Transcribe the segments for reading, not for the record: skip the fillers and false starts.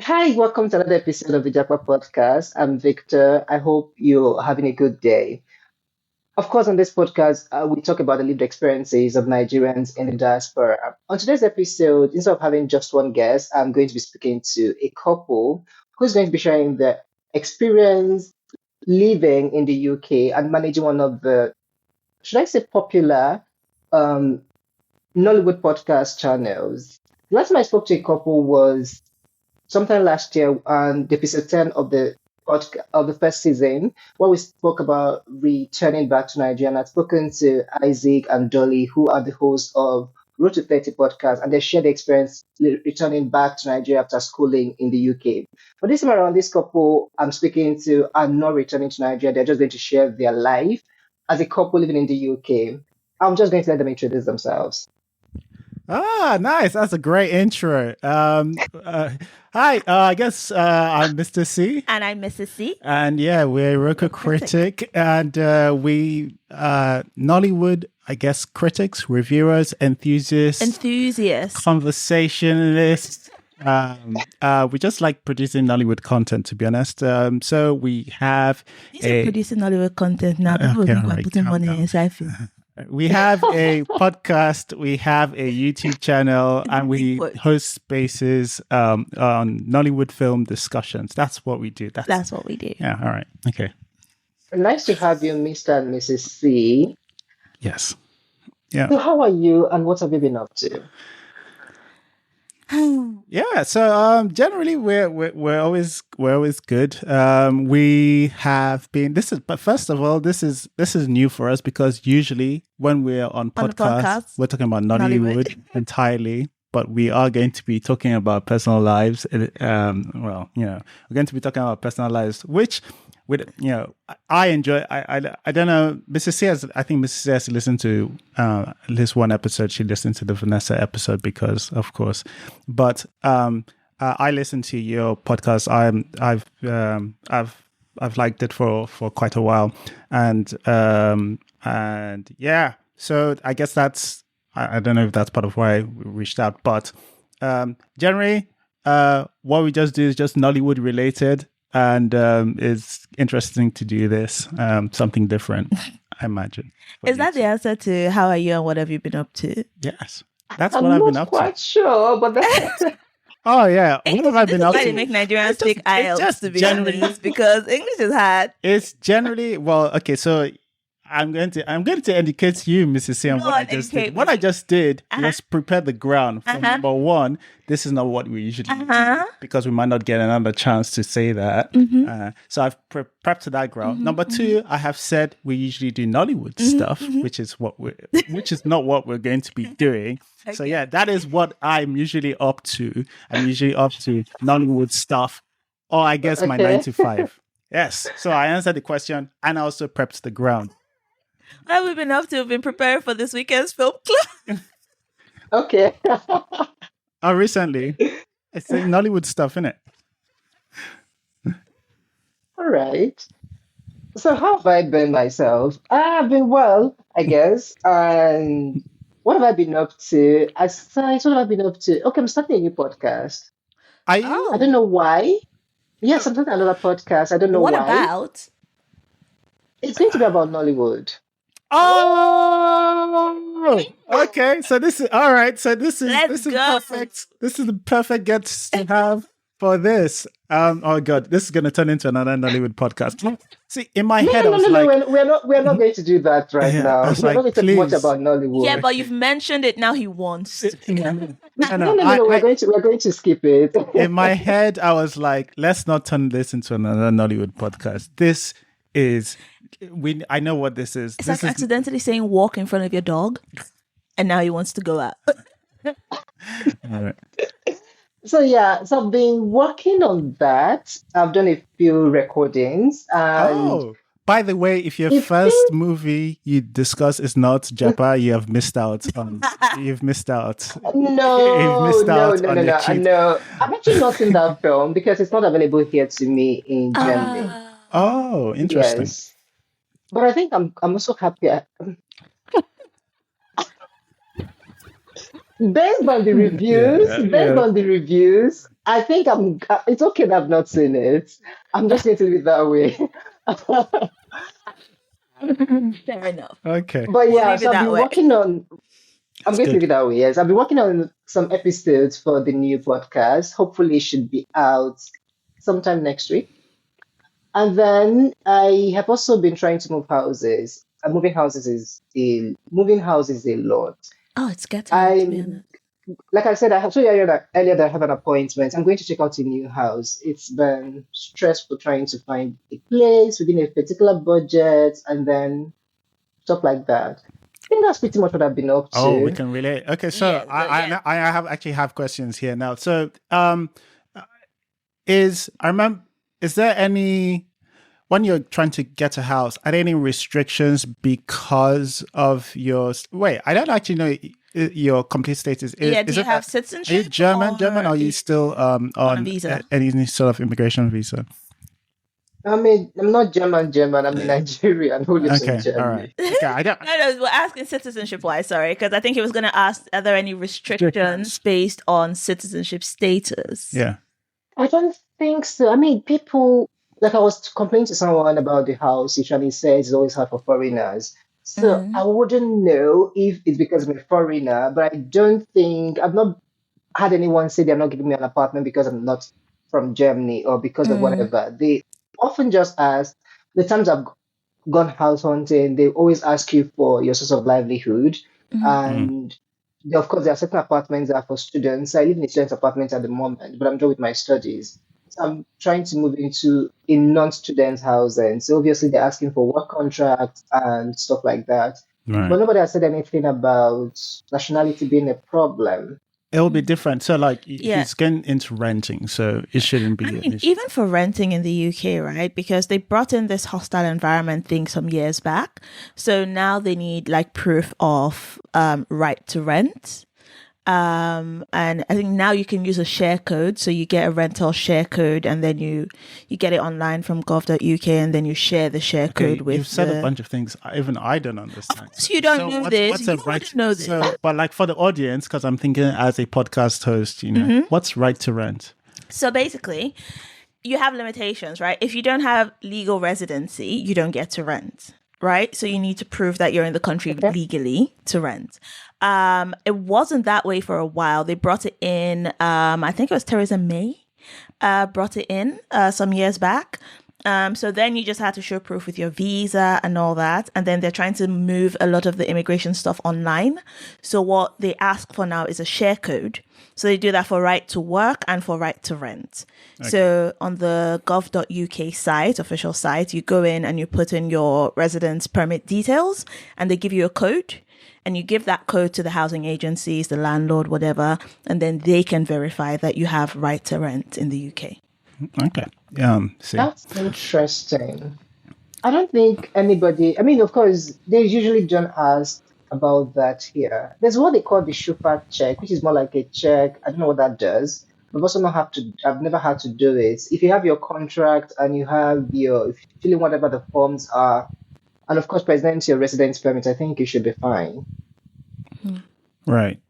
Hi, welcome to another episode of the Japa Podcast. I'm Victor. I hope you're having a good day. Of course, on this podcast, we talk about the lived experiences of Nigerians in the diaspora. On today's episode, instead of having just one guest, I'm going to be speaking to a couple who's going to be sharing their experience living in the UK and managing one of the, should I say, popular um, Nollywood podcast channels. Last time I spoke to a couple was sometime last year on the episode 10 of the of the first season, where we spoke about returning back to Nigeria. And I've spoken to Isaac and Dolly, who are the hosts of Road to 30 podcast, and they shared the experience returning back to Nigeria after schooling in the UK. But this time around, this couple I'm speaking to are not returning to Nigeria. They're just going to share their life as a couple living in the UK. I'm just going to let them introduce themselves. Ah, nice. That's a great intro. Hi, I guess I'm Mr. C. And I'm Mrs. C. And yeah, we're Iroko Critic. And we Nollywood, I guess, critics, reviewers, enthusiasts, conversationalists. We just like producing Nollywood content, to be honest. So we have producing Nollywood content now. People are putting money inside. We have a podcast, we have a YouTube channel, and we host spaces on Nollywood film discussions. That's what we do. That's what we do. Yeah, all right. Okay. Nice to have you, Mr. and Mrs. C. Yes. Yeah. So how are you and what have you been up to? Yeah, so generally we're always good. We have been but first of all, this is new for us because usually when we're on podcasts, we're talking about Nollywood entirely, but we are going to be talking about personal lives. We're going to be talking about personal lives, which I enjoy. I don't know. I think Mrs. C has listened to at least one episode. She listened to the Vanessa episode because, of course. But I listen to your podcast. I've liked it for quite a while, and yeah. So I guess that's. I don't know if that's part of why we reached out, but generally, what we just do is just Nollywood related. And it's interesting to do this, something different, I imagine. Is that the answer to how are you and what have you been up to? Yes, that's what I've been up to. I'm not quite sure, but that's... Oh, yeah. What have I been up to? They make Nigerians speak IELTS, to be honest, because English is hard. It's generally, well, okay, so I'm going to educate you, Mrs. C, on what I just did. What I just did was prepare the ground for number one. This is not what we usually do because we might not get another chance to say that. So I've prepped that ground. Number two, I have said we usually do Nollywood stuff, which is not what we're going to be doing. Okay. So yeah, that is what I'm usually up to. I'm usually up to Nollywood stuff, or I guess my 9 to 5. Yes. So I answered the question and I also prepped the ground. What have we been up to? We've been preparing for this weekend's film club. Okay. Oh, recently. It's Nollywood stuff, innit? All right. So how have I been myself? I've been well, I guess. And what have I been up to? What have I been up to? Okay, I'm starting a new podcast. Are you? I don't know why. Yes, I'm starting another podcast. I don't know why. What about? It's going to be about Nollywood. Oh, okay. So this is all right. So this is perfect. This is the perfect guest to have for this. Oh God, this is going to turn into another Nollywood podcast. See, in my head, I was like, we're not going to do that right now. We're not going to talk much about Nollywood. Yeah, but you've mentioned it. Now he wants to. No. We're going to skip it. In my head, I was like, let's not turn this into another Nollywood podcast. This is. I know what this is. It's like accidentally saying walk in front of your dog, and now he wants to go out. All right. So I've been working on that. I've done a few recordings. And by the way, if your first movie you discuss is not Japa, you have missed out on. You've missed out. No. I'm actually not in that film because it's not available here to me in Germany. Oh, interesting. Yes. But I think I'm also happy. Yeah, Based yeah. on the reviews, I think it's okay that I've not seen it. I'm just going to leave it that way. Fair enough. Okay, But We'll yeah, leave it so I've that been way. working on, I'm that's going to leave good. it that way. Yes, I've been working on some episodes for the new podcast. Hopefully, it should be out sometime next week. And then I have also been trying to move houses. Moving houses a lot. Oh, it's getting, to be I'm honest. like I said, I have told you earlier that I have an appointment. I'm going to check out a new house. It's been stressful trying to find a place within a particular budget and then stuff like that. I think that's pretty much what I've been up Oh, we to. can relate. Okay, so Yeah, so yeah. I have actually have questions here now. So is I remember is there any when you're trying to get a house, are there any restrictions because of your wait? I don't actually know your complete status. Yeah, do Is you it have are you citizenship German? Or or are you still on a on visa? any sort of immigration visa? I'm not German. I'm a Nigerian who lives in Okay, all right. Germany. Okay, I don't. No, we're asking citizenship wise, sorry, because I think he was going to ask, are there any restrictions Restrictions. based on citizenship status? Yeah. I don't think so. I mean, people, like I was complaining to someone about the house, and he says it's always hard for foreigners. So I Mm. wouldn't know if it's because I'm a foreigner, but I don't think, I've not had anyone say they're not giving me an apartment because I'm not from Germany or because of Mm. whatever. They often just ask, the times I've gone house hunting, they always ask you for your source of livelihood. Mm. Mm. And of course, there are certain apartments that are for students. I live in a student apartment at the moment, but I'm done with my studies. So I'm trying to move into a non-student housing. So obviously, they're asking for work contracts and stuff like that. Right. But nobody has said anything about nationality being a problem. It will be different. So, like, Yeah. he's getting into renting, so it shouldn't be I an mean, issue. even for renting in the UK, right? Because they brought in this hostile environment thing some years back. So now they need like proof of right to rent. And I think now you can use a share code. So you get a rental share code and then you get it online from gov.uk and then you share the share Okay, code with you've said a bunch of things even I don't understand. Of course you don't know this. What's You a right? wouldn't know this. So, but like for the audience, because I'm thinking as a podcast host, you know, what's right to rent? So basically, you have limitations, right? If you don't have legal residency, you don't get to rent, right? So you need to prove that you're in the country Okay. legally to rent. It wasn't that way for a while. They brought it in. I think it was Theresa May brought it in some years back. So then you just had to show proof with your visa and all that. And then they're trying to move a lot of the immigration stuff online. So what they ask for now is a share code. So they do that for right to work and for right to rent. So on the gov.uk site, official site, you go in and you put in your residence permit details and they give you a code. And you give that code to the housing agencies, the landlord, whatever, and then they can verify that you have right to rent in the UK. Okay. See. That's interesting. I don't think anybody, I mean, of course, they usually don't ask about that here. There's what they call the Shufa check, which is more like a check. I don't know what that does. I've never had to do it. If you have your contract and if you fill in whatever the forms are, and of course, present your residence permit, I think you should be fine. Right.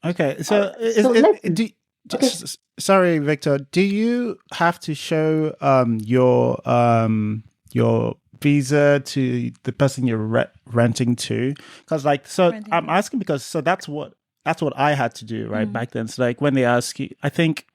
Okay. So, So let's, okay. sorry, Victor. Do you have to show your visa to the person you're renting to? Because Renting I'm to. asking because that's what I had to do right back then. So like when they ask you, I think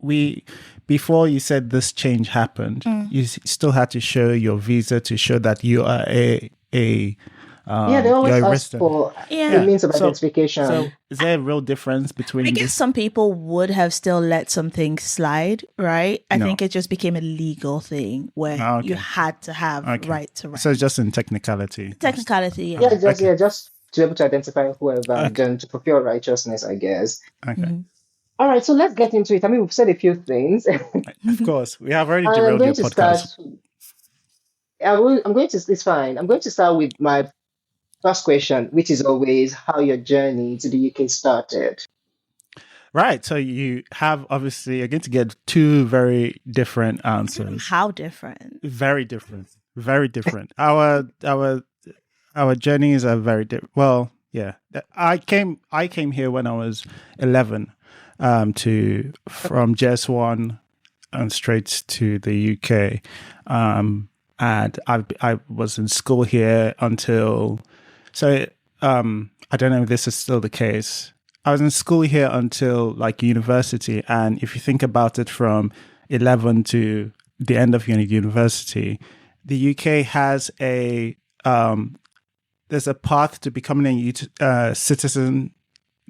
before you said this change happened, you still had to show your visa to show that you are a Yeah, they always you're a ask resident. for Yeah. the means of So identification. is there a real difference between I guess this? some people would have still let something slide, right? I No. think it just became a legal thing where Ah, okay. you had to have Okay. right to rent. So it's just in technicality. Technicality, yeah. Yeah, Okay. just to be able to identify whoever and Okay. then to fulfill righteousness, I guess. Okay. All right, so let's get into it. I mean, we've said a few things. Of course, we have already I'm derailed going your to start. podcast. It's fine. I'm going to start with my first question, which is always how your journey to the UK started. Right. So you have obviously you're going to get two very different answers. How different? Very different. Very different. Our journeys are very different. Well, yeah. I came here when I was 11 from JS1 and straight to the UK. And I was in school here until I don't know if this is still the case. I was in school here until like university, and if you think about it, from 11 to the end of university, the UK has there's a path to becoming a citizen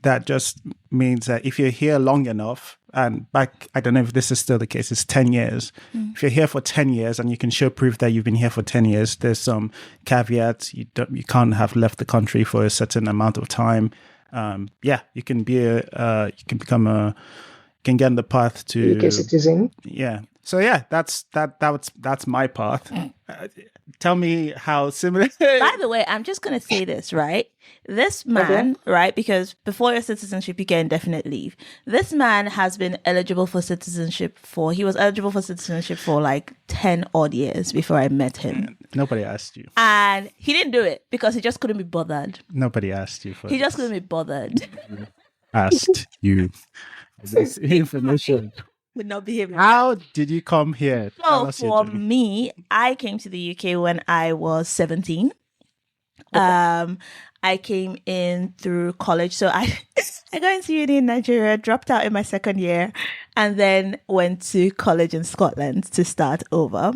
that just means that if you're here long enough, and back, I don't know if this is still the case, it's 10 years. If you're here for 10 years and you can show proof that you've been here for 10 years, there's some caveats. You can't have left the country for a certain amount of time. You can get on the path to UK citizen. Yeah. So yeah, that's my path. Tell me how similar. By the way, I'm just going to say this, right? This man, right, because before your citizenship, you get indefinite leave. This man has been eligible for citizenship he was eligible for citizenship for like 10 odd years before I met him. Nobody asked you. And he didn't do it because he just couldn't be bothered. Nobody asked you for He just couldn't be bothered. Asked you this information. Would not be him. How did you come here? So for me, I came to the UK when I was 17. I came in through college. So I got into uni in Nigeria, dropped out in my second year, and then went to college in Scotland to start over.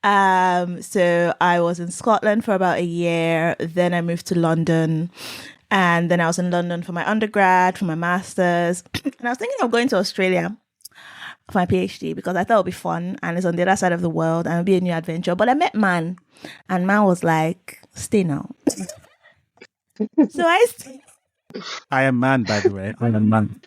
So I was in Scotland for about a year. Then I moved to London. And then I was in London for my undergrad, for my master's. And I was thinking of going to Australia for my PhD because I thought it would be fun and it's on the other side of the world and it'll be a new adventure. But I met Man, and Man was like, stay now. So I stayed. I am Man, by the way. I am Man.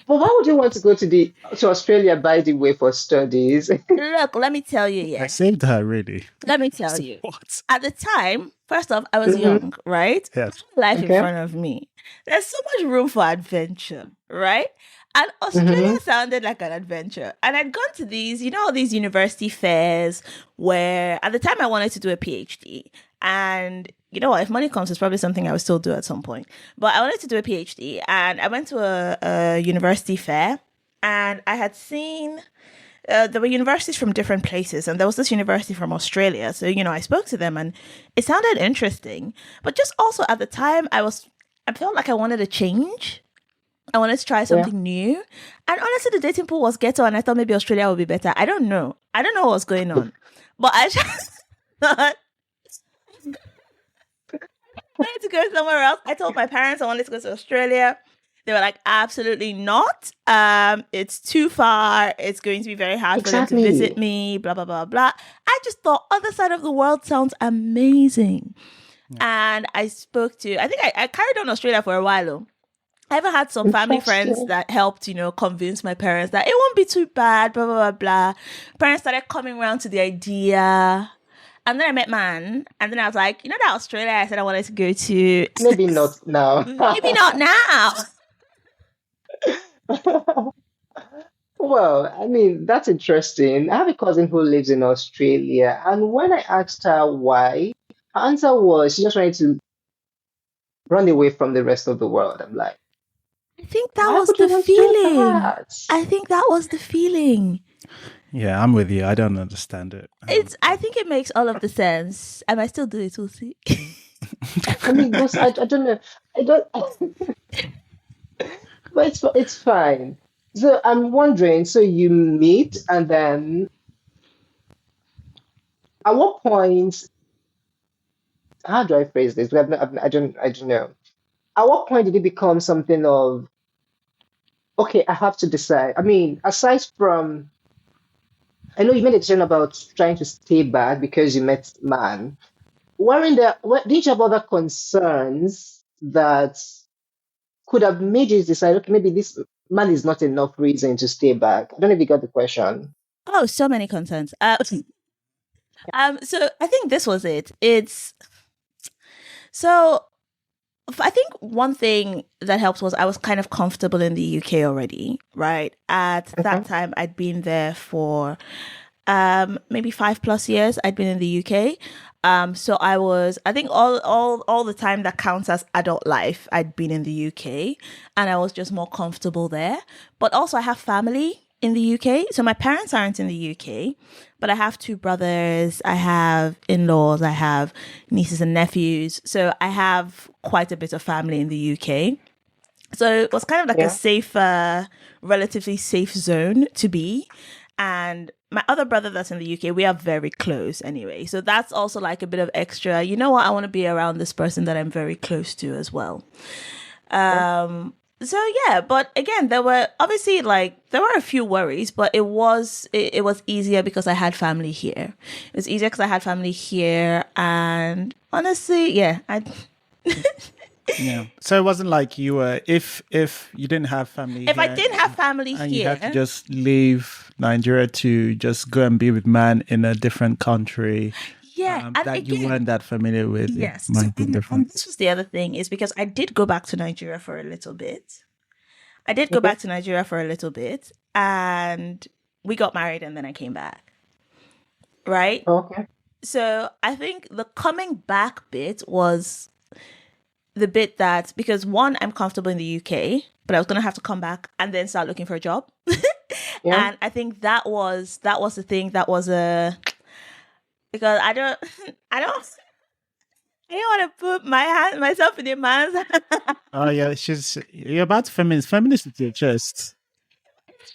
But why would you want to go to Australia, by the way, for studies? Look, let me tell you, I saved her, really. Let me tell you. What? At the time, first off, I was young, right? Yes. Life in front of me. There's so much room for adventure, right? And Australia sounded like an adventure. And I'd gone to these university fairs where at the time I wanted to do a PhD. And you know what, if money comes, it's probably something I would still do at some point. But I wanted to do a PhD and I went to a university fair and I had seen there were universities from different places and there was this university from Australia. So, I spoke to them and it sounded interesting. But just also at the time, I felt like I wanted a change. I wanted to try something new. And honestly, the dating pool was ghetto and I thought maybe Australia would be better. I don't know. I don't know what was going on. But I just thought I wanted to go somewhere else. I told my parents I wanted to go to Australia. They were like, absolutely not. It's too far. It's going to be very hard for them to visit me, blah, blah, blah, blah. I just thought other side of the world sounds amazing. Yeah. And I spoke to, I think I carried on Australia for a while though. I ever had some family friends that helped, convince my parents that it won't be too bad, blah, blah, blah, blah. Parents started coming around to the idea. And then I met Man. And then I was like, that Australia I said I wanted to go to. Maybe not now. Maybe not now. Well, I mean, that's interesting. I have a cousin who lives in Australia. And when I asked her why, her answer was she just wanted to run away from the rest of the world. I'm like, I think that was the feeling. I think that was the feeling. Yeah, I'm with you. I don't understand it. I think it makes all of the sense. I might still do it, we'll see. I mean, I don't know. I don't. But it's fine. So I'm wondering. So you meet, and then at what point? How do I phrase this? I don't know. At what point did it become something of, okay, I have to decide? I mean, aside from, I know you made a decision about trying to stay back because you met Man. Did you have other concerns that could have made you decide, okay, maybe this Man is not enough reason to stay back? I don't know if you got the question. Oh, so many concerns. So I think this was it. So I think one thing that helped was I was kind of comfortable in the UK already, right? At that Okay. time, I'd been there for maybe 5+ years. I'd been in the UK. So I think all the time that counts as adult life, I'd been in the UK, and I was just more comfortable there. But also, I have family in the UK. So my parents aren't in the UK, but I have two brothers, I have in-laws, I have nieces and nephews. So I have quite a bit of family in the UK. So it was kind of like a Yeah. safe, relatively safe zone to be. And my other brother that's in the UK, we are very close anyway. So that's also like a bit of extra, you know what, I want to be around this person that I'm very close to as well. So yeah, but again, there were obviously there were a few worries, but it was easier because I had family here. It was easier because I had family here, and honestly, yeah, I Yeah. So it wasn't like you were if you didn't have family if I here didn't have family and you had to here, just leave Nigeria to just go and be with man in a different country yeah, and that you again, weren't that familiar with, it yes, might be and different. this was the other thing is because I did go back to Nigeria for a little bit. I did go Okay. back to Nigeria for a little bit, and we got married, and then I came back. Right. Okay. So I think the coming back bit was the bit that because one, I'm comfortable in the UK, but I was gonna have to come back and then start looking for a job. Yeah. And I think that was the thing that was a because I don't want to put myself in a man's Oh yeah, you're about to feminist with your chest.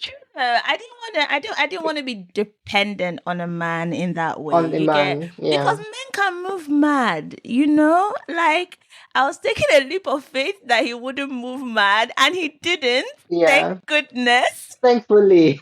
true. I didn't want to be dependent on a man in that way. On the You get man. because Yeah. men can move mad, you know? Like I was taking a leap of faith that he wouldn't move mad and he didn't. Yeah. Thank goodness. Thankfully.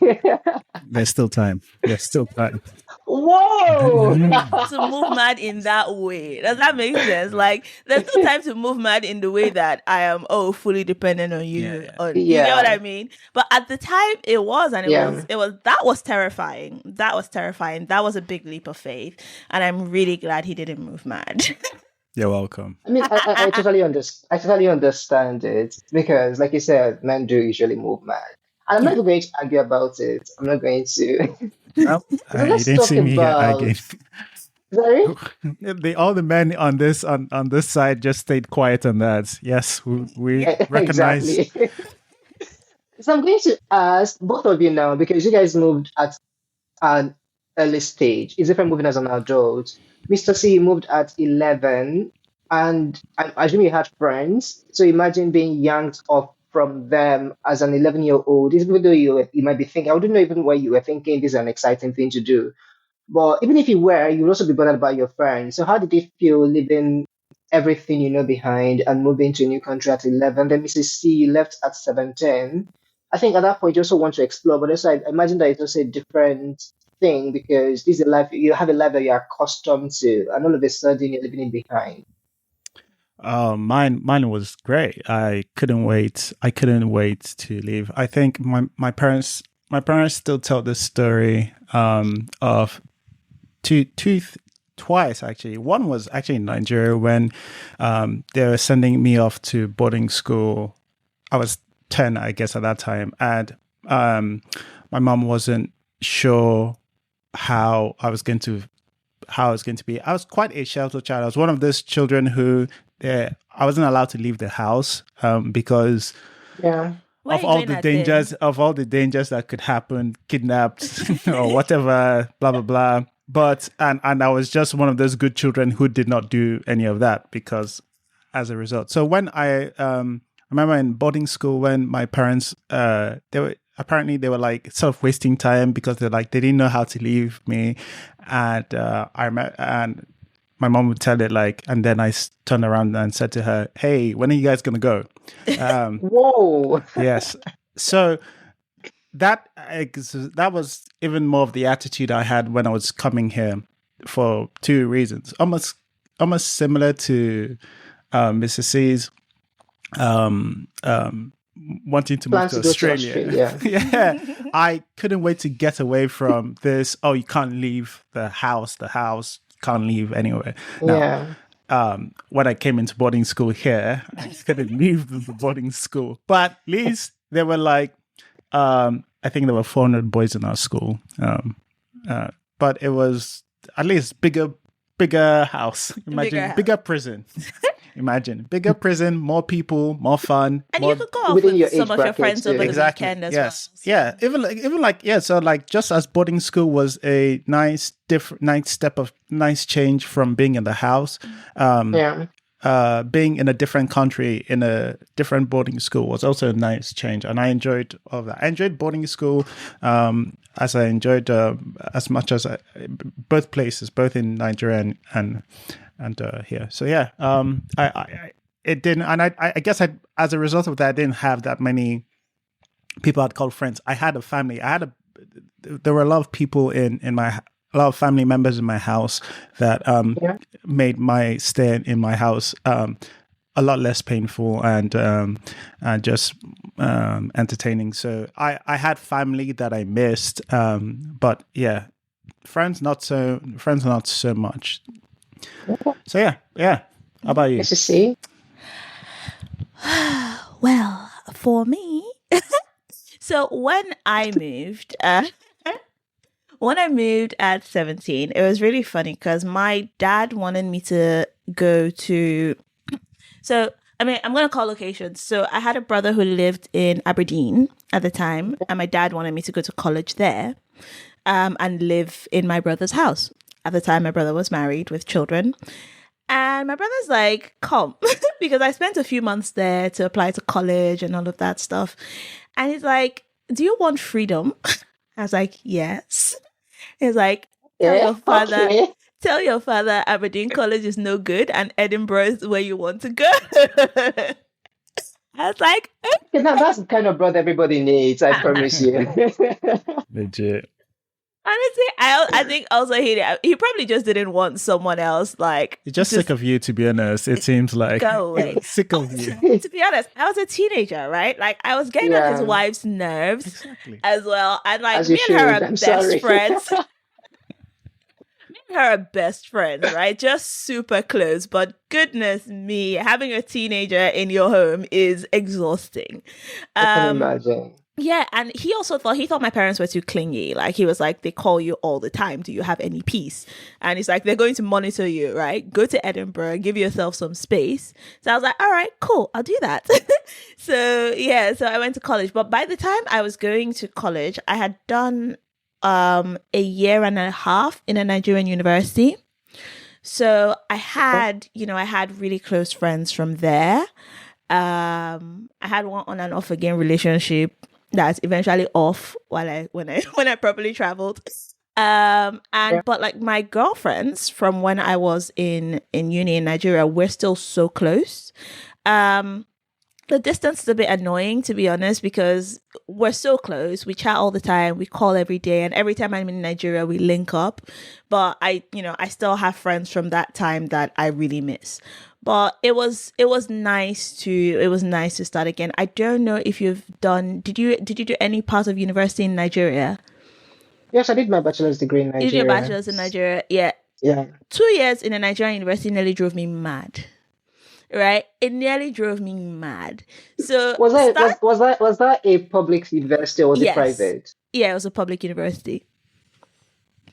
There's still time. There's still time. Whoa. To move mad in that way. Does that make sense? Like there's no time to move mad in the way that I am fully dependent on you. Yeah. On you get what Yeah. I mean? But at the time it was and Yeah. it was that was terrifying. That was terrifying. That was a big leap of faith. And I'm really glad he didn't move mad. You're welcome. I mean, I totally understand it because, like you said, men do usually move mad, and I'm not Yeah. even going to argue about it. I'm not going to. Well, So you let's didn't talk see me here about. again. Sorry. All the men on this side just stayed quiet on that. Yes, we recognize. Exactly. So I'm going to ask both of you now because you guys moved at an early stage. It's different moving as an adult. Mr. C moved at 11, and I assume you had friends. So imagine being yanked off from them as an 11-year-old. Even though you might be thinking, I wouldn't know even why you were thinking this is an exciting thing to do. But even if you were, you'd also be bothered by your friends. So how did it feel leaving everything you know behind and moving to a new country at 11? Then Mrs. C, you left at 17. I think at that point you also want to explore, but also I imagine that it's also a different thing because this is a life you have a life that you're accustomed to, and all of a sudden you're leaving it behind. Mine was great. I couldn't wait. I couldn't wait to leave. I think my parents still tell this story of twice actually. One was actually in Nigeria when they were sending me off to boarding school. I was 10, I guess, at that time, and my mom wasn't sure how I was going to be. I was quite a sheltered child. I was one of those children who I wasn't allowed to leave the house because Yeah. Why are of you all doing the that then? dangers that could happen, kidnapped or whatever, blah blah blah. But and I was just one of those good children who did not do any of that because as a result. So when I remember in boarding school when my parents they were like sort of wasting time because they didn't know how to leave me, and I remember and my mom would tell it and then I turned around and said to her, "Hey, when are you guys gonna go?" Whoa. Yes. So that was even more of the attitude I had when I was coming here for two reasons. Almost similar to Mrs. C's wanting to move Plans to to go to Australia. Australia. Yeah. I couldn't wait to get away from this. Oh, you can't leave the house, can't leave anywhere. Now, Yeah. when I came into boarding school here, I couldn't leave the boarding school. But at least there were like, I think there were 400 boys in our school. But it was at least bigger house. Imagine bigger prison. Imagine bigger prison, more people, more fun, And more, you could go off within your with some age of your bracket friends too. over the exactly. weekend as Yes. well. Yeah. Even like yeah. So like just as boarding school was a nice nice change from being in the house. Yeah. Being in a different country in a different boarding school was also a nice change, and I enjoyed all of that. I enjoyed boarding school as I enjoyed as much as both places, both in Nigeria and here. So yeah, I it didn't, and I guess as a result of that, I didn't have that many people I'd call friends. I had a family. There were a lot of people in my, a lot of family members in my house that Yeah. made my stay in my house a lot less painful and just entertaining. So I had family that I missed, but yeah, friends not so much. So yeah. How about you? Yes, you see. Well, for me, so when I moved, at 17, it was really funny because my dad wanted me to go to. So, I mean, I'm going to call locations. So, I had a brother who lived in Aberdeen at the time, and my dad wanted me to go to college there and live in my brother's house. At the time, my brother was married with children. And my brother's like, come, because I spent a few months there to apply to college and all of that stuff. And he's like, do you want freedom? I was like, yes. He's like, Yeah. Okay. tell your father Aberdeen College is no good and Edinburgh is where you want to go. I was like, Okay, now that's the kind of brother everybody needs. I promise you. Legit. honestly, I think also he probably just didn't want someone else like He's just sick of you, to be honest. It seems like go away. sick of you. To be honest, I was a teenager, right? Like I was getting on his Yeah. wife's nerves Exactly. as well, and like As you me and her should. are I'm best sorry. friends. Me and her are best friends, right? Just super close. But goodness me, having a teenager in your home is exhausting. I can Um, imagine. Yeah, and he thought my parents were too clingy. Like he was like, they call you all the time. Do you have any peace? And he's like, they're going to monitor you, right? Go to Edinburgh, give yourself some space. So I was like, all right, cool, I'll do that. So yeah, so I went to college. But by the time I was going to college, I had done a year and a half in a Nigerian university. So I had really close friends from there. I had one on and off again relationship that's eventually off when I properly traveled. And Yeah. but like my girlfriends from when I was in uni in Nigeria, we're still so close. The distance is a bit annoying, to be honest, because we're so close. We chat all the time. We call every day. And every time I'm in Nigeria, we link up. But I still have friends from that time that I really miss. But it was nice to start again. I don't know if did you do any part of university in Nigeria? Yes, I did my bachelor's degree in You did your Nigeria. bachelor's in Nigeria? Yeah. Yeah. 2 years in a Nigerian university nearly drove me mad. Right? It nearly drove me mad. So Was that a public university or was it yes. private? Yeah, it was a public university.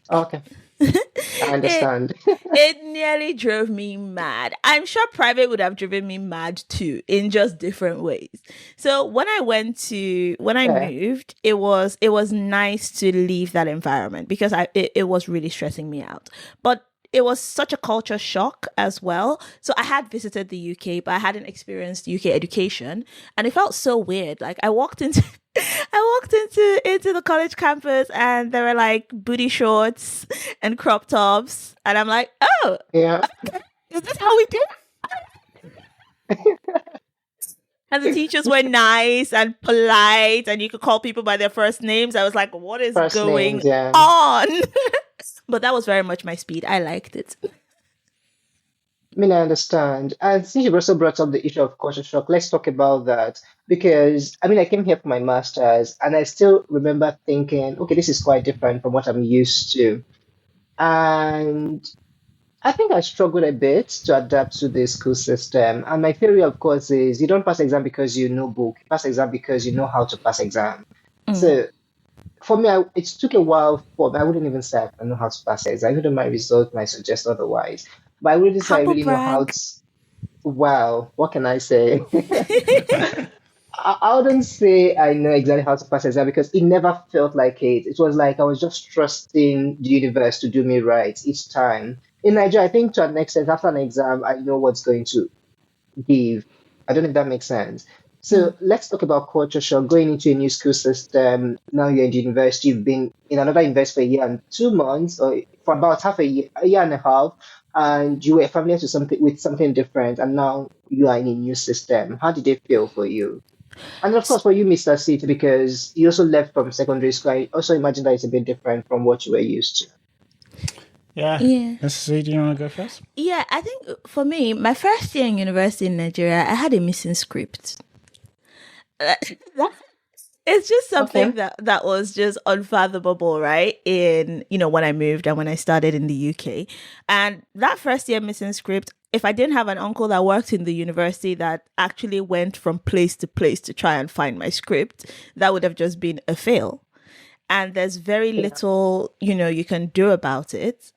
Okay. I understand. It nearly drove me mad. I'm sure private would have driven me mad too, in just different ways. So when I Yeah. moved, it was nice to leave that environment because it was really stressing me out. But it was such a culture shock as well. So I had visited the UK, but I hadn't experienced UK education, and it felt so weird. Like I walked into the college campus, and there were like booty shorts and crop tops, and I'm like, oh, Yeah. is this how we do it? And the teachers were nice and polite, and you could call people by their first names. I was like, what is First going names, yeah. on? But that was very much my speed. I liked it. I mean, I understand. And since you've also brought up the issue of culture shock, let's talk about that. Because, I mean, I came here for my master's and I still remember thinking, okay, this is quite different from what I'm used to. And I think I struggled a bit to adapt to the school system. And my theory, of course, is you don't pass exam because you know book. You pass exam because you know how to pass exam. Mm. So for me, it took a while for me. I wouldn't even say I know how to pass exam. Even though my result might suggest otherwise. But I wouldn't say I Humble really know how brag. to. Wow, what can I say? I wouldn't say I know exactly how to pass exam because it never felt like it. It was like I was just trusting the universe to do me right each time. In Nigeria, I think to an extent, after an exam, I know what's going to give. I don't know if that makes sense. Mm. So let's talk about culture shock. Going into a new school system, now you're in the university, you've been in another university for a year and 2 months, or for about half a year and a half, and you were familiar with something different, and now you are in a new system. How did it feel for you? And of course, for you, Mr. Seat, because you also left from secondary school, I also imagine that it's a bit different from what you were used to. Yeah. Yeah. Let's see. Do you want to go first? Yeah, I think for me, my first year in university in Nigeria, I had a missing script. That- it's just Okay. something that was just unfathomable, right? In, when I moved and when I started in the UK. And that first year missing script, if I didn't have an uncle that worked in the university that actually went from place to place to try and find my script, that would have just been a fail. And there's very Yeah. little, you can do about it.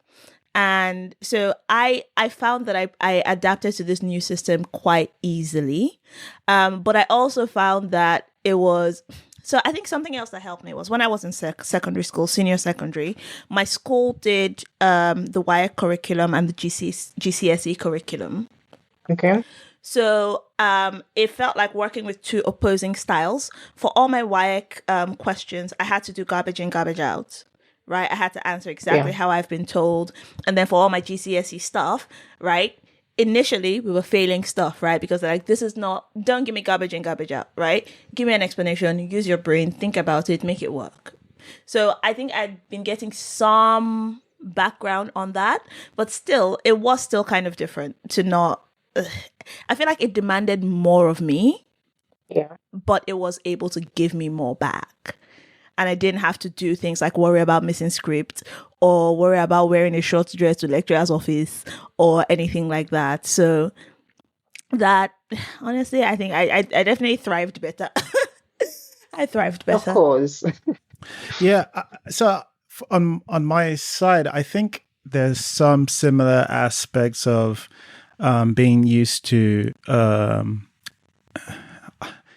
And so I found that I adapted to this new system quite easily. But I also found that it was, so I think something else that helped me was when I was in secondary school, senior secondary, my school did the WIRE curriculum and the GCSE curriculum. Okay. So it felt like working with two opposing styles. For all my WIAC questions, I had to do garbage in, garbage out, right? I had to answer exactly Yeah. how I've been told. And then for all my GCSE stuff, right? Initially, we were failing stuff, right? Because they're like, this is not, don't give me garbage in, garbage out, right? Give me an explanation, use your brain, think about it, make it work. So I think I'd been getting some background on that, but still, it was still kind of different to not. I feel like it demanded more of me, Yeah. but it was able to give me more back. And I didn't have to do things like worry about missing script or worry about wearing a short dress to lecturer's office or anything like that. So that, honestly, I think I definitely thrived better. I thrived Of better. course. Yeah. So on my side, I think there's some similar aspects of being used to.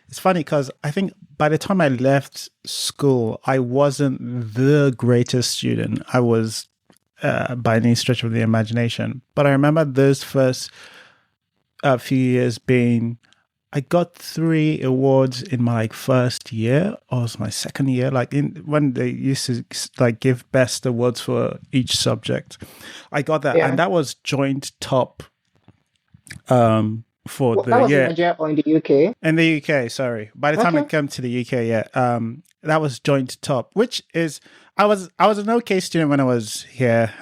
It's funny because I think by the time I left school, I wasn't the greatest student. I was by any stretch of the imagination, but I remember those first few years being. I got 3 awards in my first year, or it was my second year. Like when they used to like give best awards for each subject, I got that, and Yeah. that was joint top for Well, that the was in year Nigeria or in the UK? in the UK. Sorry, by the time I Okay. came to the UK, yeah, that was joint top, which is I was an okay student when I was here.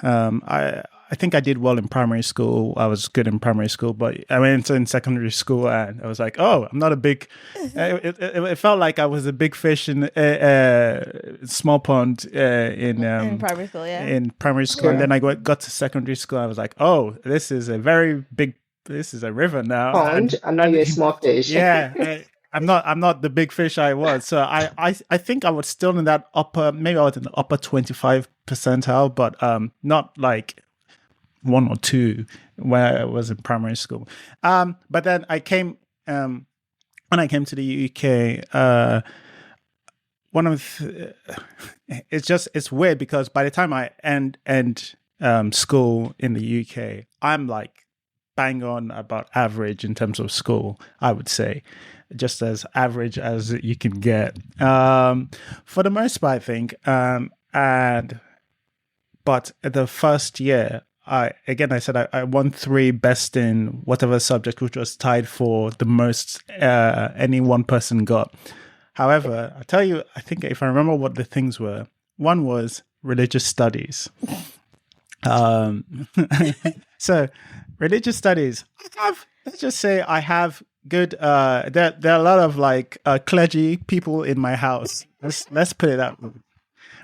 I think I did well in primary school. I was good in primary school, but I went in secondary school and I was like, oh, I'm not a big. It felt like I was a big fish in a small pond In primary school, yeah. in primary school, and Yeah. then I got to secondary school. I was like, oh, this is a very big. This is a river now, Pond, and now you're a and small fish. yeah. I'm not the big fish I was. So I think I was still in that maybe I was in the upper 25 percentile, but not like 1 or 2 when I was in primary school. But then I came when I came to the UK. One of it's weird because by the time I end school in the UK, I'm like bang on about average in terms of school. I would say just as average as you can get for the most part, I think. And but the first year, I said I won 3 best in whatever subject, which was tied for the most any one person got. However, I tell you, I think if I remember what the things were, one was religious studies. So religious studies, let's just say I have good. There are a lot of like clergy people in my house. Let's put it that way.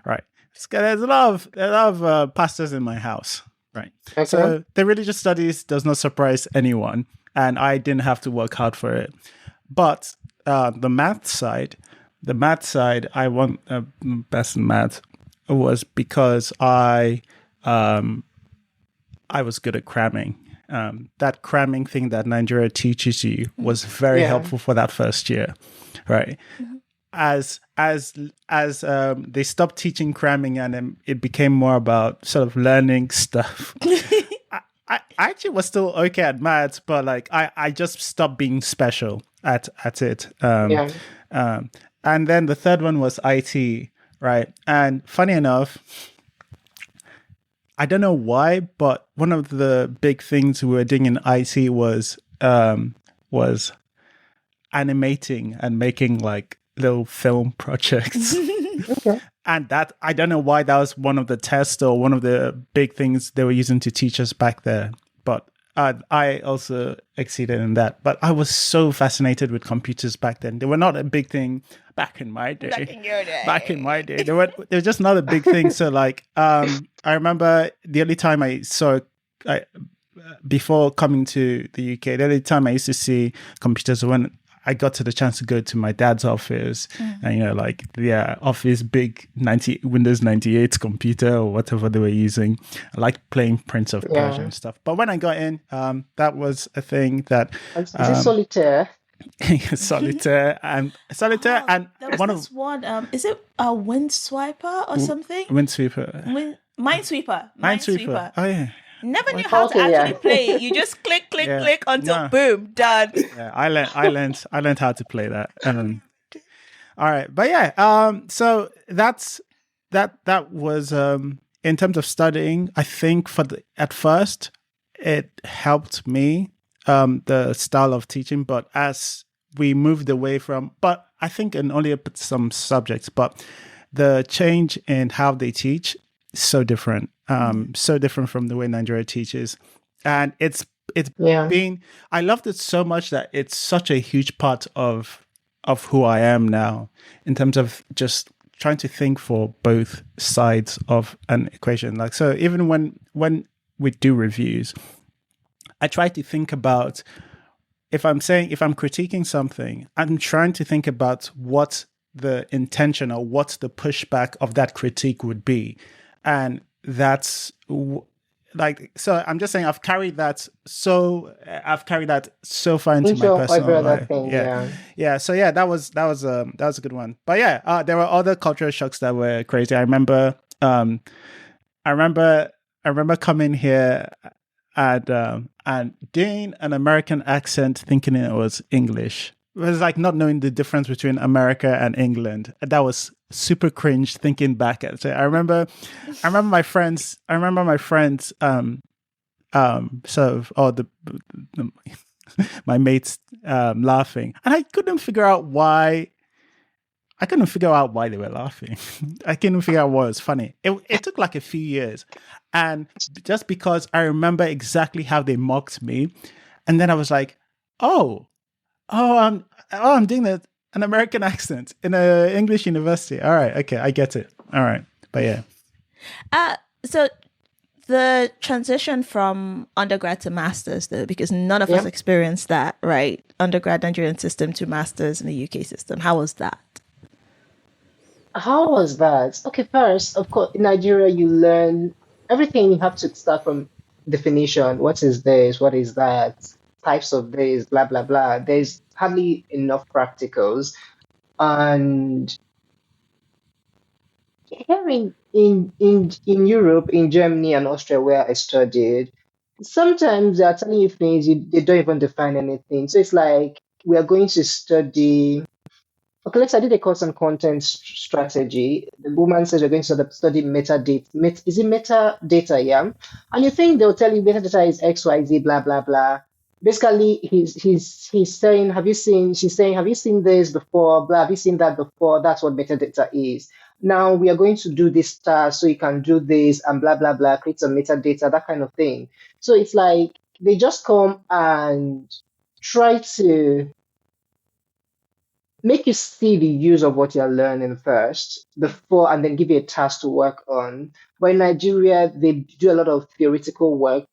Right. There's a lot of pastors in my house. Right. Okay. So the religious studies does not surprise anyone, and I didn't have to work hard for it. But the math side, I want best in math was because I was good at cramming. That cramming thing that Nigeria teaches you was very Yeah. helpful for that first year, right? As they stopped teaching cramming and it became more about sort of learning stuff. I actually was still okay at maths, but like I just stopped being special at it. Yeah. And then the third one was IT, right? And funny enough, I don't know why, but one of the big things we were doing in IT was animating and making like little film projects. Okay. And that, I don't know why that was one of the tests or one of the big things they were using to teach us back there. But I also exceeded in that. But I was so fascinated with computers back then. They were not a big thing back in my day. Back in your day. Back in my day. They were just not a big thing. So like, I remember the only time I saw, before coming to the UK, the only time I used to see computers when I got to the chance to go to my dad's office and, like, office big Windows 98 computer or whatever they were using. I liked playing Prince of Persia and stuff. But when I got in, that was a thing that... Is it solitaire? Solitaire and There was one this one. Is it a Windswiper or something? Windsweeper. Minesweeper. Oh yeah. Never knew how to actually play it. You just click until boom, done. Yeah, I learned how to play that. All right, but yeah, so that was in terms of studying. I think at first it helped me, the style of teaching, but as we moved away from, but I think in only some subjects, but the change in how they teach is so different. So different from the way Nigeria teaches. And it's been, I loved it so much that it's such a huge part of who I am now, in terms of just trying to think for both sides of an equation. Like, so even when we do reviews, I try to think about, if I'm critiquing something, I'm trying to think about what the intention or what the pushback of that critique would be. And that's like, so I'm just saying I've carried that so far into my personal life. Yeah. So yeah, that was a good one. But yeah, there were other cultural shocks that were crazy. I remember coming here and doing an American accent, thinking it was English. It was like not knowing the difference between America and England. That was super cringe thinking back at it. I remember my friends my mates laughing, and I couldn't figure out why they were laughing. I couldn't figure out what was funny. It took like a few years, and just because I remember exactly how they mocked me, and then I was like, I'm doing an American accent in an English university. All right, okay, I get it. All right, but yeah. So the transition from undergrad to masters, though, because none of us experienced that, right? Undergrad Nigerian system to masters in the UK system. How was that? How was that? Okay, first, of course, in Nigeria, you learn everything. You have to start from definition. What is this? What is that? Types of this, blah, blah, blah. There's hardly enough practicals. And here in Europe, in Germany and Austria, where I studied, sometimes they are telling you things, they don't even define anything. So it's like, we are going to study. Okay, let's say I did a course on content strategy. The woman says we're going to study metadata. Is it metadata? Yeah. And you think they'll tell you metadata is X, Y, Z, blah, blah, blah. Basically, he's saying, she's saying, have you seen this before? Blah, have you seen that before? That's what metadata is. Now we are going to do this task so you can do this and blah, blah, blah, create some metadata, that kind of thing. So it's like they just come and try to make you see the use of what you're learning first before, and then give you a task to work on. But in Nigeria, they do a lot of theoretical work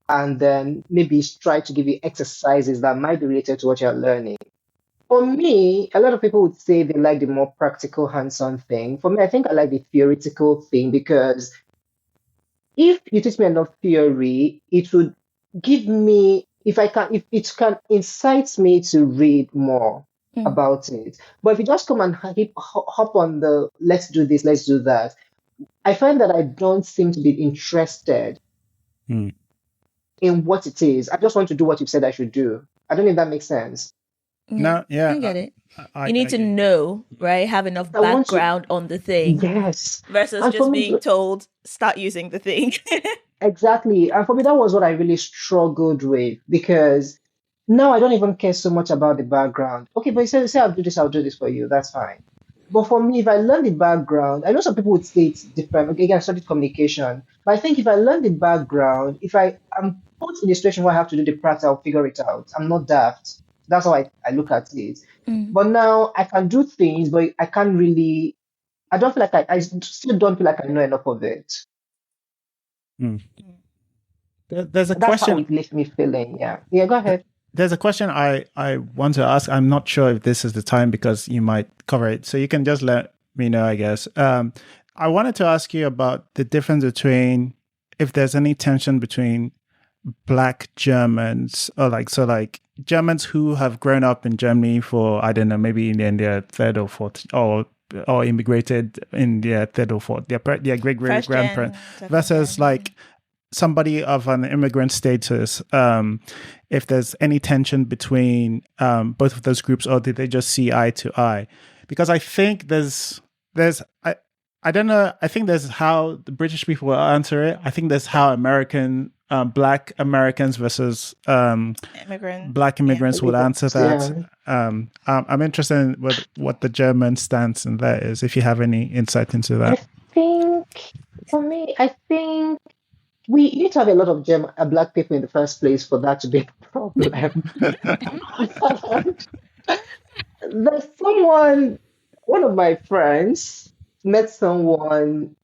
and then maybe try to give you exercises that might be related to what you're learning. For me, a lot of people would say they like the more practical hands-on thing. For me, I think I like the theoretical thing because if you teach me enough theory, it would give me, if it can incite me to read more Mm. about it. But if you just come and hop on the let's do this, let's do that, I find that I don't seem to be interested Hmm. in what it is. I just want to do what you've said I should do. I don't know if that makes sense. No, yeah, I get it. I You need to know, right? Have enough I want to, background on the thing yes. versus And for just me, being told, start using the thing. exactly. And for me, that was what I really struggled with because now I don't even care so much about the background. Okay, but you say I'll do this for you. That's fine. But for me, if I learn the background, I know some people would say it's different. Okay, again, I studied communication. But I think if I learn the background, if I'm put in a situation where I have to do the practice, I'll figure it out. I'm not daft. That's how I look at it. Mm. But now I can do things, but I can't really, I don't feel like I still don't feel like I know enough of it. Hmm. There's a That's how question. it leaves me feeling. Yeah. Yeah, go ahead. There's a question I want to ask. I'm not sure if this is the time because you might cover it. So you can just let me know, I guess. I wanted to ask you about the difference between if there's any tension between Black Germans or like Germans who have grown up in Germany for, I don't know, maybe in their third or fourth or immigrated in their third or fourth, their great First gen, grandparents second versus gen. like somebody of an immigrant status, if there's any tension between both of those groups, or did they just see eye to eye? Because I think there's I don't know. I think there's how the British people will answer it. I think there's how Black Americans versus Immigrant. Black immigrants would answer that. Yeah. I'm interested in what the German stance in that is. If you have any insight into I that. think for me, I think we need to have a lot of black people in the first place for that to be a problem. There's one of my friends met someone,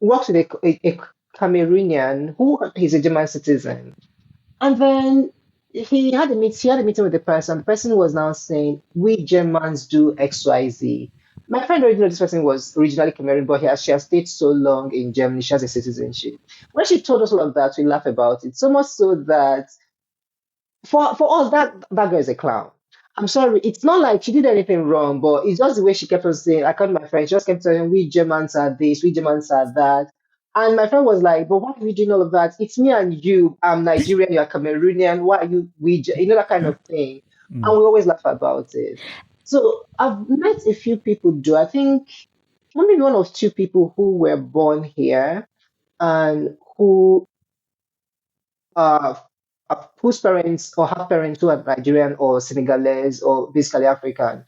works with a Cameroonian who is a German citizen. And then he had a meeting with the person. The person was now saying, we Germans do XYZ. My friend already know this person was originally Cameroon, but she has stayed so long in Germany, she has a citizenship. When she told us all of that, we laugh about it. So much so that for us, that girl is a clown. I'm sorry, it's not like she did anything wrong, but it's just the way she kept on saying. I called my friend, she just kept saying, "We Germans are this, we Germans are that," and my friend was like, "But why are you doing all of that? It's me and you. I'm Nigerian, you're Cameroonian. Why are you you know that kind of thing?" And Mm. we always laugh about it. So I've met a few people. Do I think maybe one of two people who were born here and uh, whose parents or have parents who are Nigerian or Senegalese or basically African.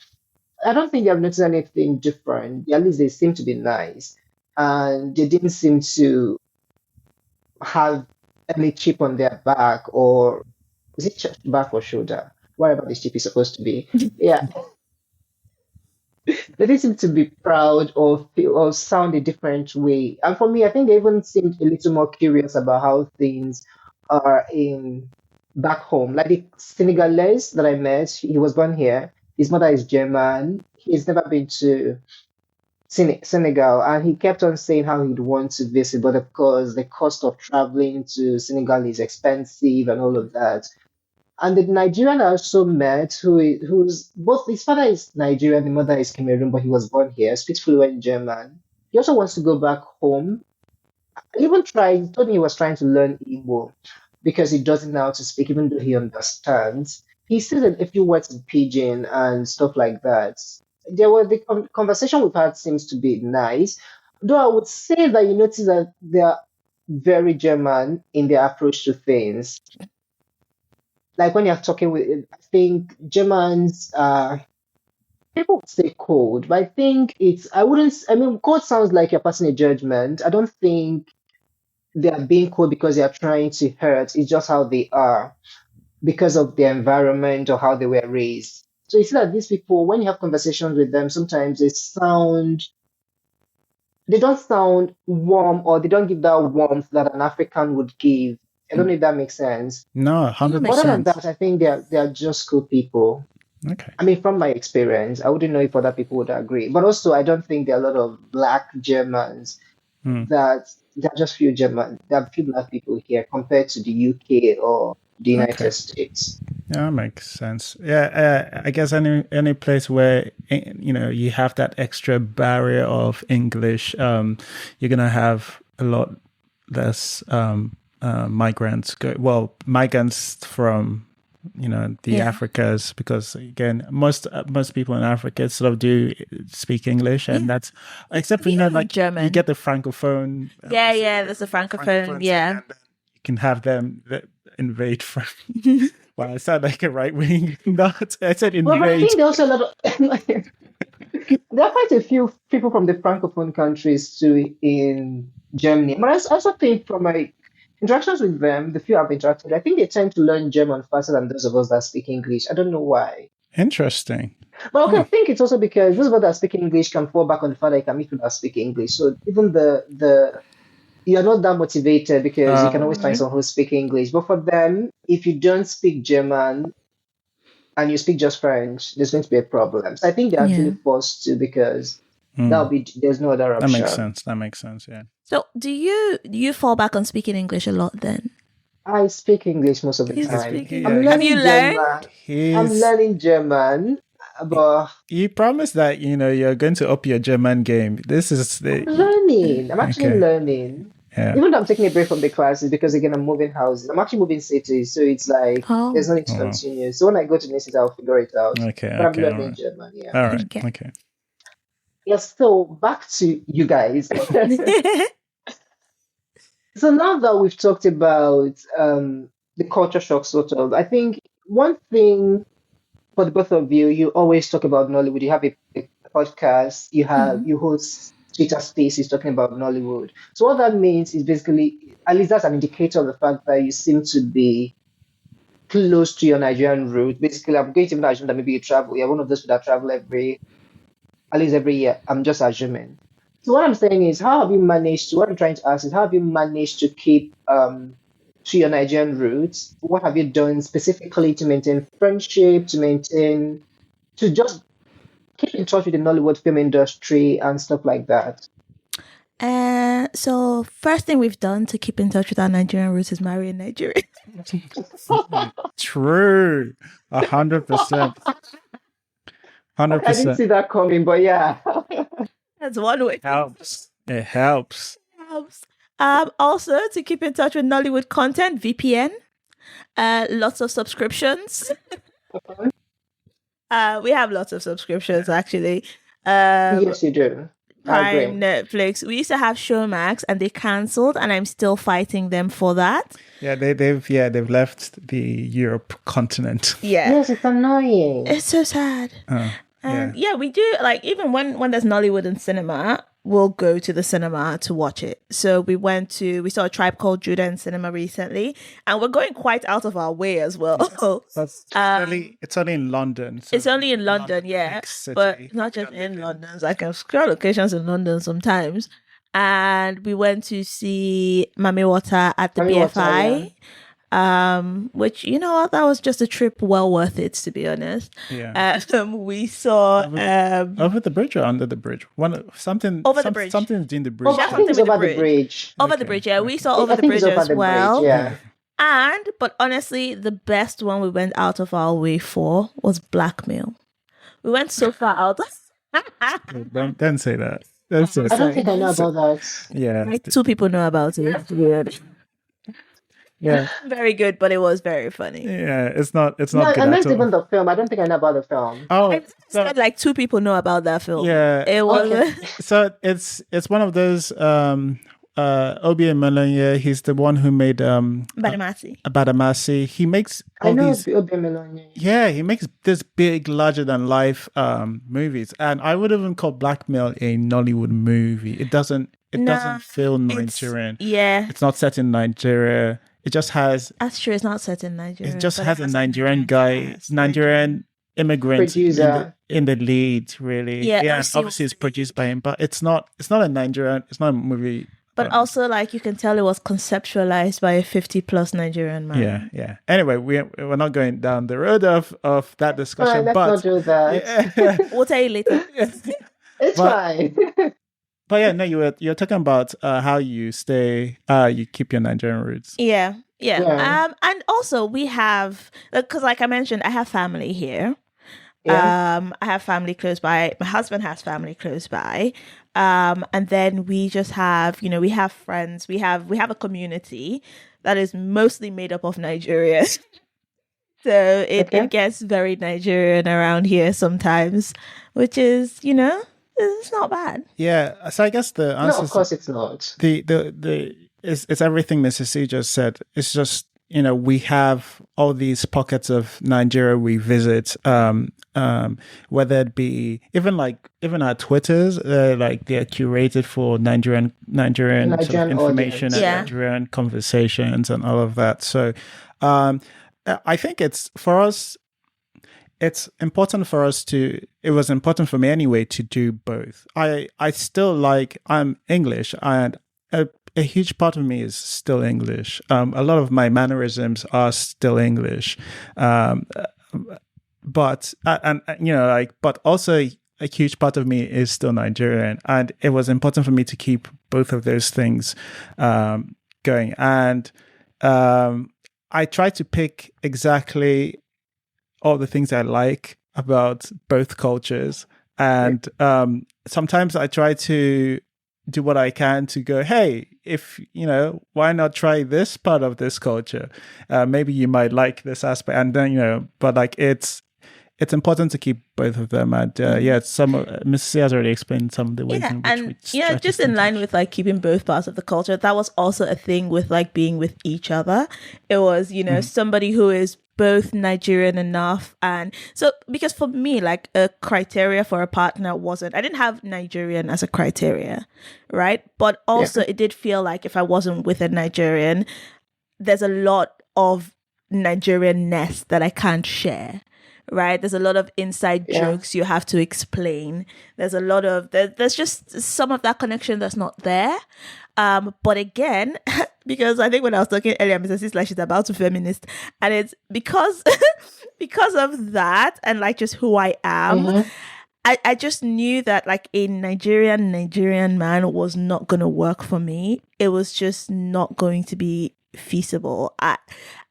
I don't think I've noticed anything different. At least they seem to be nice. And they didn't seem to have any chip on their back, or is it back or shoulder? Whatever this chip is supposed to be. Yeah, they didn't seem to be proud or feel or sound a different way. And for me, I think they even seemed a little more curious about how things are in back home. Like the Senegalese that I met, he was born here. His mother is German. He's never been to Senegal, and he kept on saying how he'd want to visit, but of course, the cost of traveling to Senegal is expensive and all of that. And the Nigerian I also met, who's both his father is Nigerian, the mother is Cameroon, but he was born here, speaks fluent German. He also wants to go back home. I even tried, he told me he was trying to learn Igbo because he doesn't know how to speak, even though he understands. He says a few words in pidgin and stuff like that. The conversation we've had seems to be nice, though I would say that you notice that they are very German in their approach to things. Like when you're talking with, I think Germans, people would say cold, but I think I wouldn't, I mean, cold sounds like you're passing a judgment. I don't think they are being cold because they are trying to hurt. It's just how they are because of their environment or how they were raised. So you see that these people, when you have conversations with them, sometimes they don't sound warm, or they don't give that warmth that an African would give. I don't know if that makes sense. No, Other than 100%. that, I think they're just cool people. Okay. I mean, from my experience, I wouldn't know if other people would agree. But also, I don't think there are a lot of black Germans Mm. that there are just few German, there are few black people here compared to the UK or the United Okay. States. Yeah, that makes sense. Yeah, I guess any place where you have that extra barrier of English, you're gonna have a lot less migrants from the Africas, because again most people in Africa sort of do speak English, and that's except for like German. you get the francophone. There's a francophone. Yeah. And then you can have them invade from. Wow, I sound like a right wing. Not, I said invade. Well, but I think there's also a lot of there are quite a few people from the francophone countries too in Germany. But I also think from my interactions with them, the few I've interacted, I think they tend to learn German faster than those of us that speak English. I don't know why. Interesting. But okay, I think it's also because those of us that speak English can fall back on the fact that you can meet people that speak English. So even the you're not that motivated because you can always find someone who speaks English. But for them, if you don't speak German and you speak just French, there's going to be a problem. So I think they're actually forced to, because there's no other option. That makes sense. Yeah. So do you fall back on speaking English a lot then? I speak English most of the time. Have you learned? I'm learning German, but you promised that you're going to up your German game. This is I'm learning. I'm actually learning. Yeah. Even though I'm taking a break from the classes because again I'm moving houses. I'm actually moving cities, so it's like there's no need to continue. So when I go to the cities, I'll figure it out. Okay. But I'm learning German. Yeah. All right. Okay. Yes. So back to you guys. So now that we've talked about the culture shock, sort of, I think one thing for the both of you, you always talk about Nollywood. You have a podcast. You host Twitter Spaces talking about Nollywood. So what that means is basically, at least that's an indicator of the fact that you seem to be close to your Nigerian root. Basically, I'm going to imagine that maybe you travel. You're one of those that travel at least every year. I'm just assuming. So what I'm saying is, what I'm trying to ask is, how have you managed to keep to your Nigerian roots? What have you done specifically to maintain friendship, to just keep in touch with the Nollywood film industry and stuff like that? So first thing we've done to keep in touch with our Nigerian roots is marry a Nigerian. True. 100%. 100%. I didn't see that coming, but yeah. That's one way. It helps. Also, to keep in touch with Nollywood content, VPN, lots of subscriptions. We have lots of subscriptions, actually. Yes, you do. Prime, Netflix. We used to have Showmax, and they cancelled, and I'm still fighting them for that. Yeah, they've left the Europe continent. Yeah. Yes, it's annoying. It's so sad. And we do, like, even when there's Nollywood in cinema, we'll go to the cinema to watch it. So we saw A Tribe Called Judah in cinema recently, and we're going quite out of our way as well. It's only in London. So it's only in London, yeah. But not just in London. So I can scroll locations in London sometimes. And we went to see Mami Water at the BFI. Which, you know what, that was just a trip well worth it, to be honest. We saw over the bridge or under the bridge, something's in the bridge. Over the bridge, yeah. We saw over the bridge as well. But honestly, the best one we went out of our way for was Blackmail. We went so far out. Don't say that. I don't think I know about that. Yeah, like 2 people know about it. Weird. Yeah, very good, but it was very funny. Yeah, it's not good. I meant even the film. I don't think I know about the film. I said like 2 people know about that film. Yeah, it was. Okay. So it's one of those. Obi Melonye, he's the one who made Badamasi. He makes all these. Obi Melonye. Yeah, he makes this big, larger than life movies, and I would even call Blackmail a Nollywood movie. It doesn't feel Nigerian. It's not set in Nigeria. It just has. That's true. It's not set in Nigeria. It just has a Nigerian guy. Nigerian immigrant Producer. in the lead, really. Yeah, Yeah, and Osi obviously was it's produced by him, but it's not a Nigerian, it's not a movie. but also, like, you can tell it was conceptualized by a 50-plus Nigerian man. Yeah. Anyway, we're not going down the road of that All right, discussion, let's not but do that. yeah, We'll tell you later. It's but fine. but yeah, no, you're talking about how you keep your Nigerian roots. Yeah. Yeah. And also we have, because like I mentioned, I have family here. Yeah. I have family close by. My husband has family close by. And then we just have, we have friends. We have a community that is mostly made up of Nigerians. So it Okay. gets very Nigerian around here sometimes, which is, it's not bad. Yeah, so I guess the No, answer of course it's not. it's everything Mrs. C just said. It's just, we have all these pockets of Nigeria we visit, whether it be even our Twitters, like they're curated for Nigerian sort of Nigerian information audience. and Yeah. Nigerian conversations and all of that. So I think it's important for us it was important for me anyway to do both. I still I'm English, and a huge part of me is still English. A lot of my mannerisms are still English. But but also a huge part of me is still Nigerian, and it was important for me to keep both of those things going. And I try to pick exactly all the things I like about both cultures, and sometimes I try to do what I can to go, hey, if why not try this part of this culture? Maybe you might like this aspect, and then but like it's important to keep both of them. And Mrs. C has already explained some of the ways in which we stretch just in things. line with like keeping both parts of the culture. That was also a thing with like being with each other. It was somebody who is both Nigerian enough, and so because for me, like, a criteria for a partner I didn't have Nigerian as a criteria, right? But also it did feel like if I wasn't with a Nigerian, there's a lot of Nigerian-ness that I can't share. Right, there's a lot of inside jokes you have to explain. There's a lot of there's just some of that connection that's not there. But again, because I think when I was talking earlier, Mrs. C, like, she's about to feminist, and it's because of that, and like just who I am. Mm-hmm. I just knew that like a Nigerian man was not gonna work for me. It was just not going to be feasible.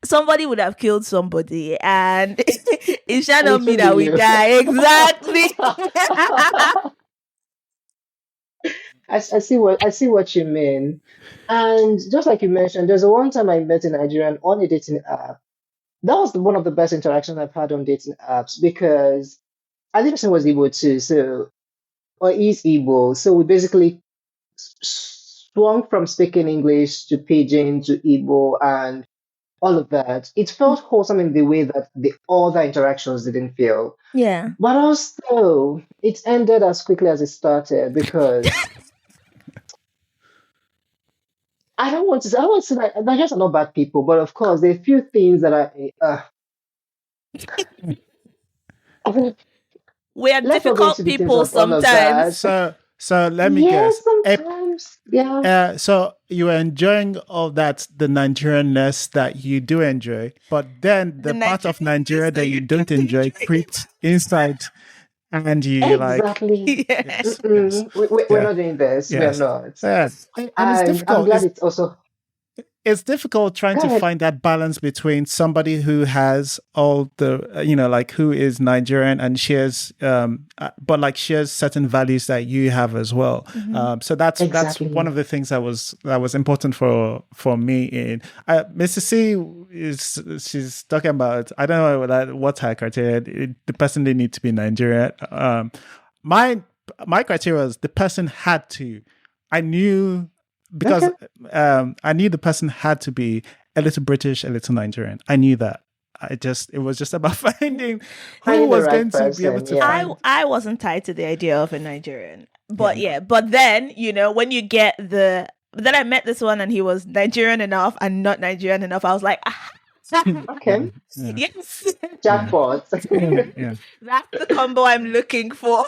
Somebody would have killed somebody, and it shall not mean that we die. Exactly. I see what you mean. And just like you mentioned, there's a one time I met a Nigerian on a dating app. That was one of the best interactions I've had on dating apps, because I think person was Igbo too, or is Igbo. So we basically swung from speaking English to pidgin to Igbo and all of that. It felt wholesome in the way that the other interactions didn't feel. Yeah. But also, it ended as quickly as it started, because I want to say that Nigerians are not bad people, but of course, there are a few things that I think, We are let's not go difficult into details people of all of sometimes. that. So let me guess. Sometimes, yeah. So you are enjoying all that, the Nigerianness that you do enjoy, but then the part of Nigeria that you don't enjoy creeps inside, and you Exactly. yes, We're not doing this. yes, We're not. yes. And it's And difficult. I'm glad it's also. It's difficult trying Go to ahead. find that balance between somebody who has all the, like who is Nigerian and shares, but like shares certain values that you have as well. So that's Exactly. one of the things that was important for me. In Mrs. C she's talking about, I don't know what's her criteria. The person they need to be Nigerian. My criteria was the person had to. I knew. Because I knew the person had to be a little British, a little Nigerian. I knew that. It was just about finding who was going to be able to find. I wasn't tied to the idea of a Nigerian. But but then, when you get then I met this one and he was Nigerian enough and not Nigerian enough, I was like, Okay, Yeah. Yes, jackpot. Yeah. that's the combo I'm looking for.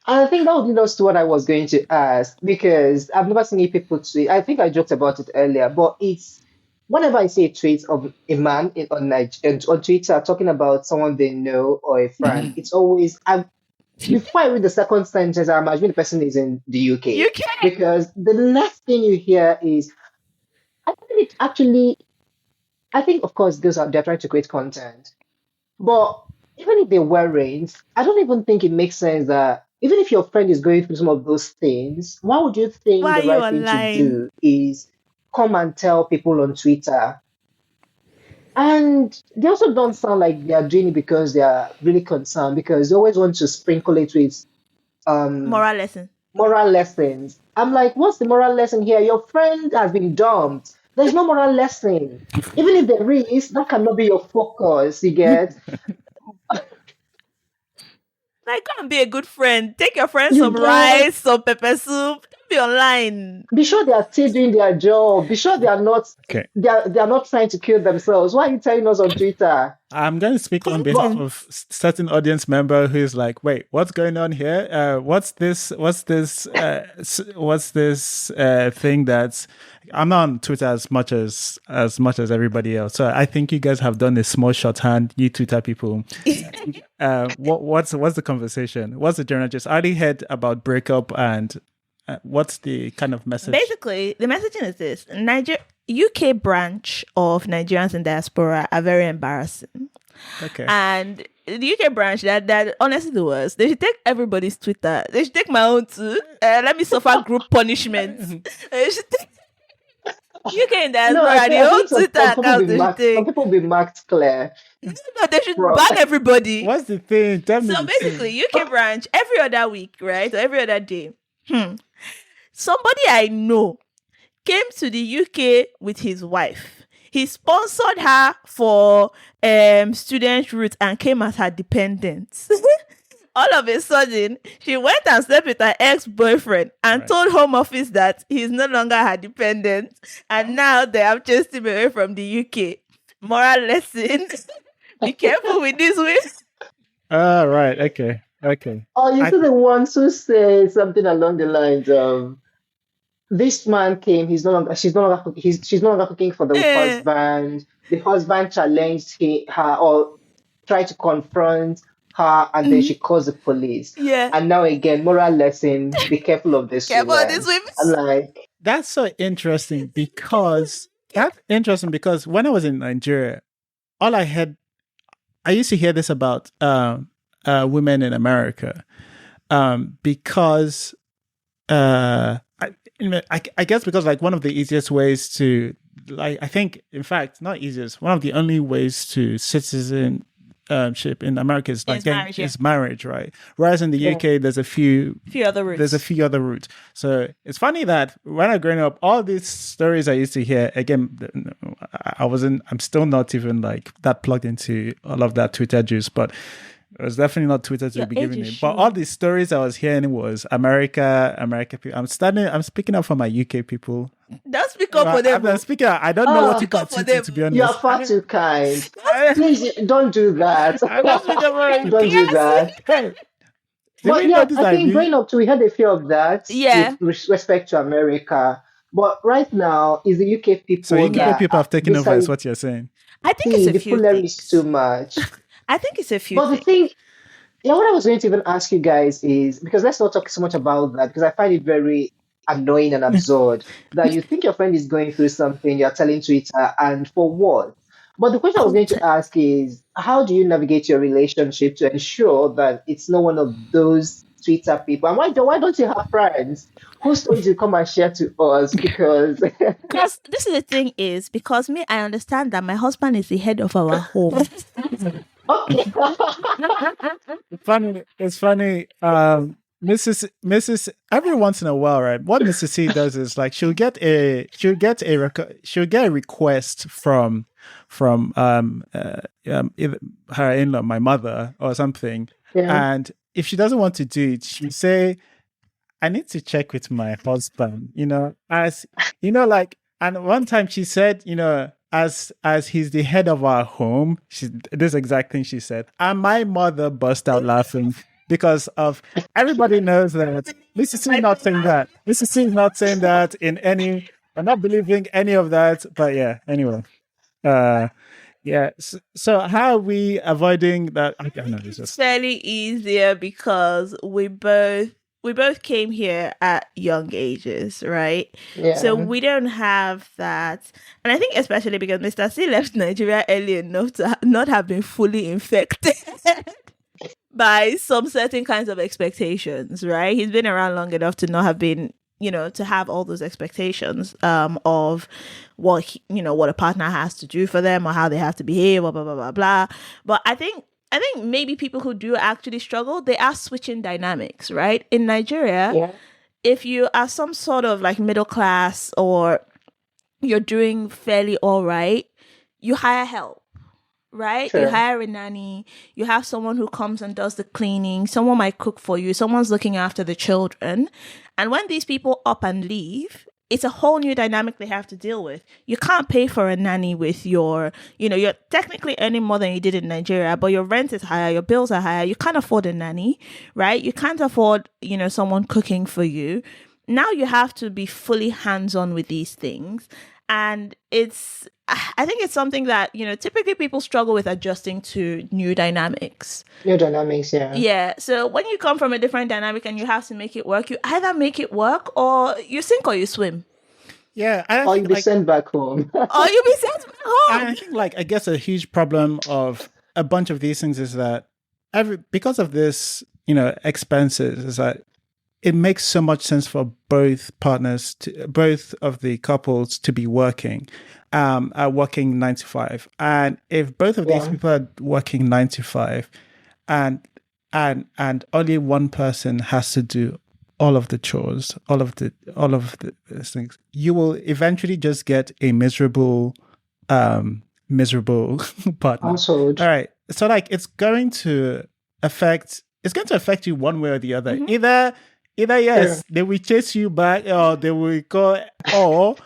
I think that would lead us to what I was going to ask because I've never seen people tweet. I think I joked about it earlier, but it's whenever I see a tweet of a man on Twitter talking about someone they know or a friend, it's always before I read the second sentence, I imagine the person is in the UK UK. because the next thing you hear is I think it actually. I think of course they're trying to create content, but even if they weren't, I don't even think it makes sense that even if your friend is going through some of those things, why would you think Why are the you right thing to online? do is come and tell people on Twitter? And they also don't sound like they are doing it because they are really concerned because they always want to sprinkle it with um, Moral lesson. moral lessons. I'm like, what's the moral lesson here? Your friend has been dumped. There's no moral lesson. Even if there is, that cannot be your focus, you get? Like, go and be a good friend. Take your friend You some get rice, some pepper soup. Don't be online. be sure they are still doing their job. Be sure Okay. they are not trying to kill themselves. Why are you telling us on Twitter? I'm going to speak on behalf But Content. of certain audience member who's like, "Wait, what's going on here? What's this? What's this thing that's?" I'm not on Twitter as much as everybody else, so I think you guys have done a small shorthand. You Twitter people, what's the conversation? What's the general gist? I already heard about breakup and what's the kind of message? Basically, the messaging is this: UK branch of Nigerians in diaspora are very embarrassing. Okay. And the UK branch, that honestly the worst. They should take everybody's Twitter. They should take my own too. Let me suffer group punishment. They should take UK in no, diaspora. The I whole think Twitter some people accounts be they should marked. Some take. people be marked clear. No, they should Bro. ban everybody. What's the thing? Tell me So the basically, thing. UK branch every other week, right, or every other day. Somebody I know came to the UK with his wife. He sponsored her for student route and came as her dependent. All of a sudden, she went and slept with her ex-boyfriend and Right. told Home Office that he's no longer her dependent. And now they have chased him away from the UK. Moral lesson. Be careful with this way. Right. Okay. Oh, you I- see the ones who say something along the lines of this man came, she's no longer cooking for the Eh, husband. The husband challenged her or tried to confront her and then she calls the police. yeah. And now again, moral lesson, be careful of this Careful of woman. this women. I'm like, That's so interesting because when I was in Nigeria, all I used to hear this about women in America, because I guess because like one of the easiest ways to I think in fact not easiest, one of the only ways to citizenship in America is like Is marriage, marriage, right? Whereas in the UK there's a few other routes. there's a few other routes. So it's funny that when I was growing up, all these stories I used to hear, again, I'm still not even like that plugged into all of that Twitter juice, but it was definitely not Twitter to Your be age giving is it. But showing. all these stories I was hearing was America people. I'm speaking up for my UK people. Don't speak up for them. I'm speaking. I don't know what to Speak up for contribute, them. to be honest. you are far too kind. I- Please don't do that. I don't speak about Don't do that. Hey, do But we know yeah, this? I think mean? growing up too, we had a fear of that Yeah. with respect to America. But right now, is the UK people So UK that people have taken over, decided is what you're saying. I think it's see a the few foolery things. is too much. I think it's a few But the things. thing, yeah, what I was going to even ask you guys is because let's not talk so much about that because I find it very annoying and absurd that you think your friend is going through something, you're telling Twitter, and for what? But the question I was going to ask is how do you navigate your relationship to ensure that it's not one of those Twitter people? And why don't you have friends whose stories you come and share to us? Because Because this is the thing is because me, I understand that my husband is the head of our home. okay. It's funny. Mrs. Every once in a while, right? What Mrs. C does is like she'll get a request from either her in-law, my mother, or something, Yeah. and if she doesn't want to do it, she'll say, "I need to check with my husband." As like, and one time she said, as he's the head of our home, this exact thing she said, and my mother burst out laughing because of everybody knows that Mrs. C is not saying that. Mrs. C is not saying that in any. I'm not believing any of that. But yeah, anyway. Yeah. So how are we avoiding that? I don't know. It's fairly easier because we both came here at young ages, right? Yeah. So we don't have that. And I think especially because Mr. C left Nigeria early enough to not have been fully infected by some certain kinds of expectations, right? He's been around long enough to not have been, to have all those expectations of what a partner has to do for them or how they have to behave, blah, blah, blah, blah, blah. But I think maybe people who do actually struggle, they are switching dynamics, right? In Nigeria, Yeah. if you are some sort of like middle class or you're doing fairly all right, you hire help, right? Sure. You hire a nanny, you have someone who comes and does the cleaning, someone might cook for you, someone's looking after the children. And when these people up and leave, it's a whole new dynamic they have to deal with. You can't pay for a nanny with you're technically earning more than you did in Nigeria, but your rent is higher, your bills are higher. You can't afford a nanny, right? You can't afford, someone cooking for you. Now you have to be fully hands-on with these things. And I think it's something that, typically people struggle with adjusting to new dynamics. New dynamics, yeah. Yeah. So when you come from a different dynamic and you have to make it work, you either make it work or you sink or you swim. Yeah. Or you'll be sent back home. Or you'll be sent back home. I think, I guess a huge problem of a bunch of these things is that because of this, expenses, is that it makes so much sense for both partners, both of the couples to be working 9 to 5. And if both of these people are working 9 to 5 and only one person has to do all of the chores, all of the things, you will eventually just get a miserable partner. Household. All right. So it's going to affect you one way or the other. Mm-hmm. Either yes, they will chase you back, or they will go, or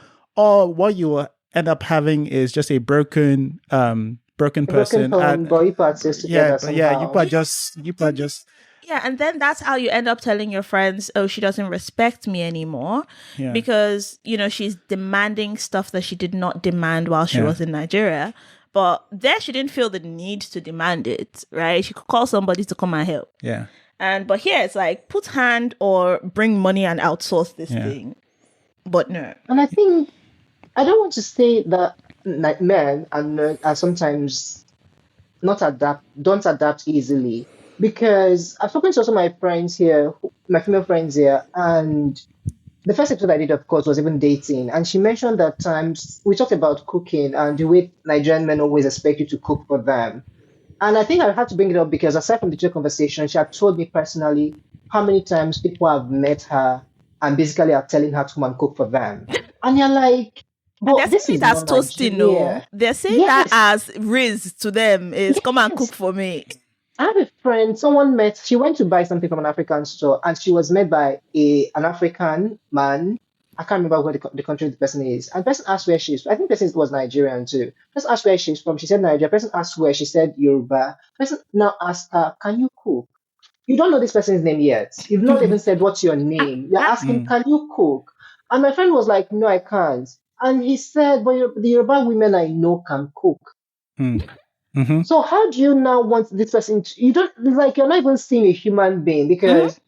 what you will end up having is just a broken person. Broken home, but you practice together somehow. Yeah, you are just. Yeah, and then that's how you end up telling your friends, oh, she doesn't respect me anymore because, she's demanding stuff that she did not demand while she was in Nigeria. But there she didn't feel the need to demand it, right? She could call somebody to come and help. Yeah. But here it's like put hand or bring money and outsource this thing. But no. And I think I don't want to say that men are sometimes don't adapt easily, because I've spoken to also my friends here, my female friends here, and the first episode I did, of course, was even dating, and she mentioned that times we talked about cooking and the way Nigerian men always expect you to cook for them. And I think I had to bring it up because aside from the two conversation, she had told me personally how many times people have met her and basically are telling her to come and cook for them. And you're like, but this is as toasting, no. They're saying that as riz to them is come and cook for me. I have a friend, she went to buy something from an African store, and she was met by an African man. I can't remember where the country the person is. And the person asked where she is. I think the person was Nigerian too. The person asked where she's from. She said Nigeria. The person asked where. She said Yoruba. The person now asked her, can you cook? You don't know this person's name yet. You've not even said, what's your name? You're asking, can you cook? And my friend was like, no, I can't. And he said, but the Yoruba women I know can cook. Mm-hmm. So how do you now want this person to, you're not even seeing a human being, because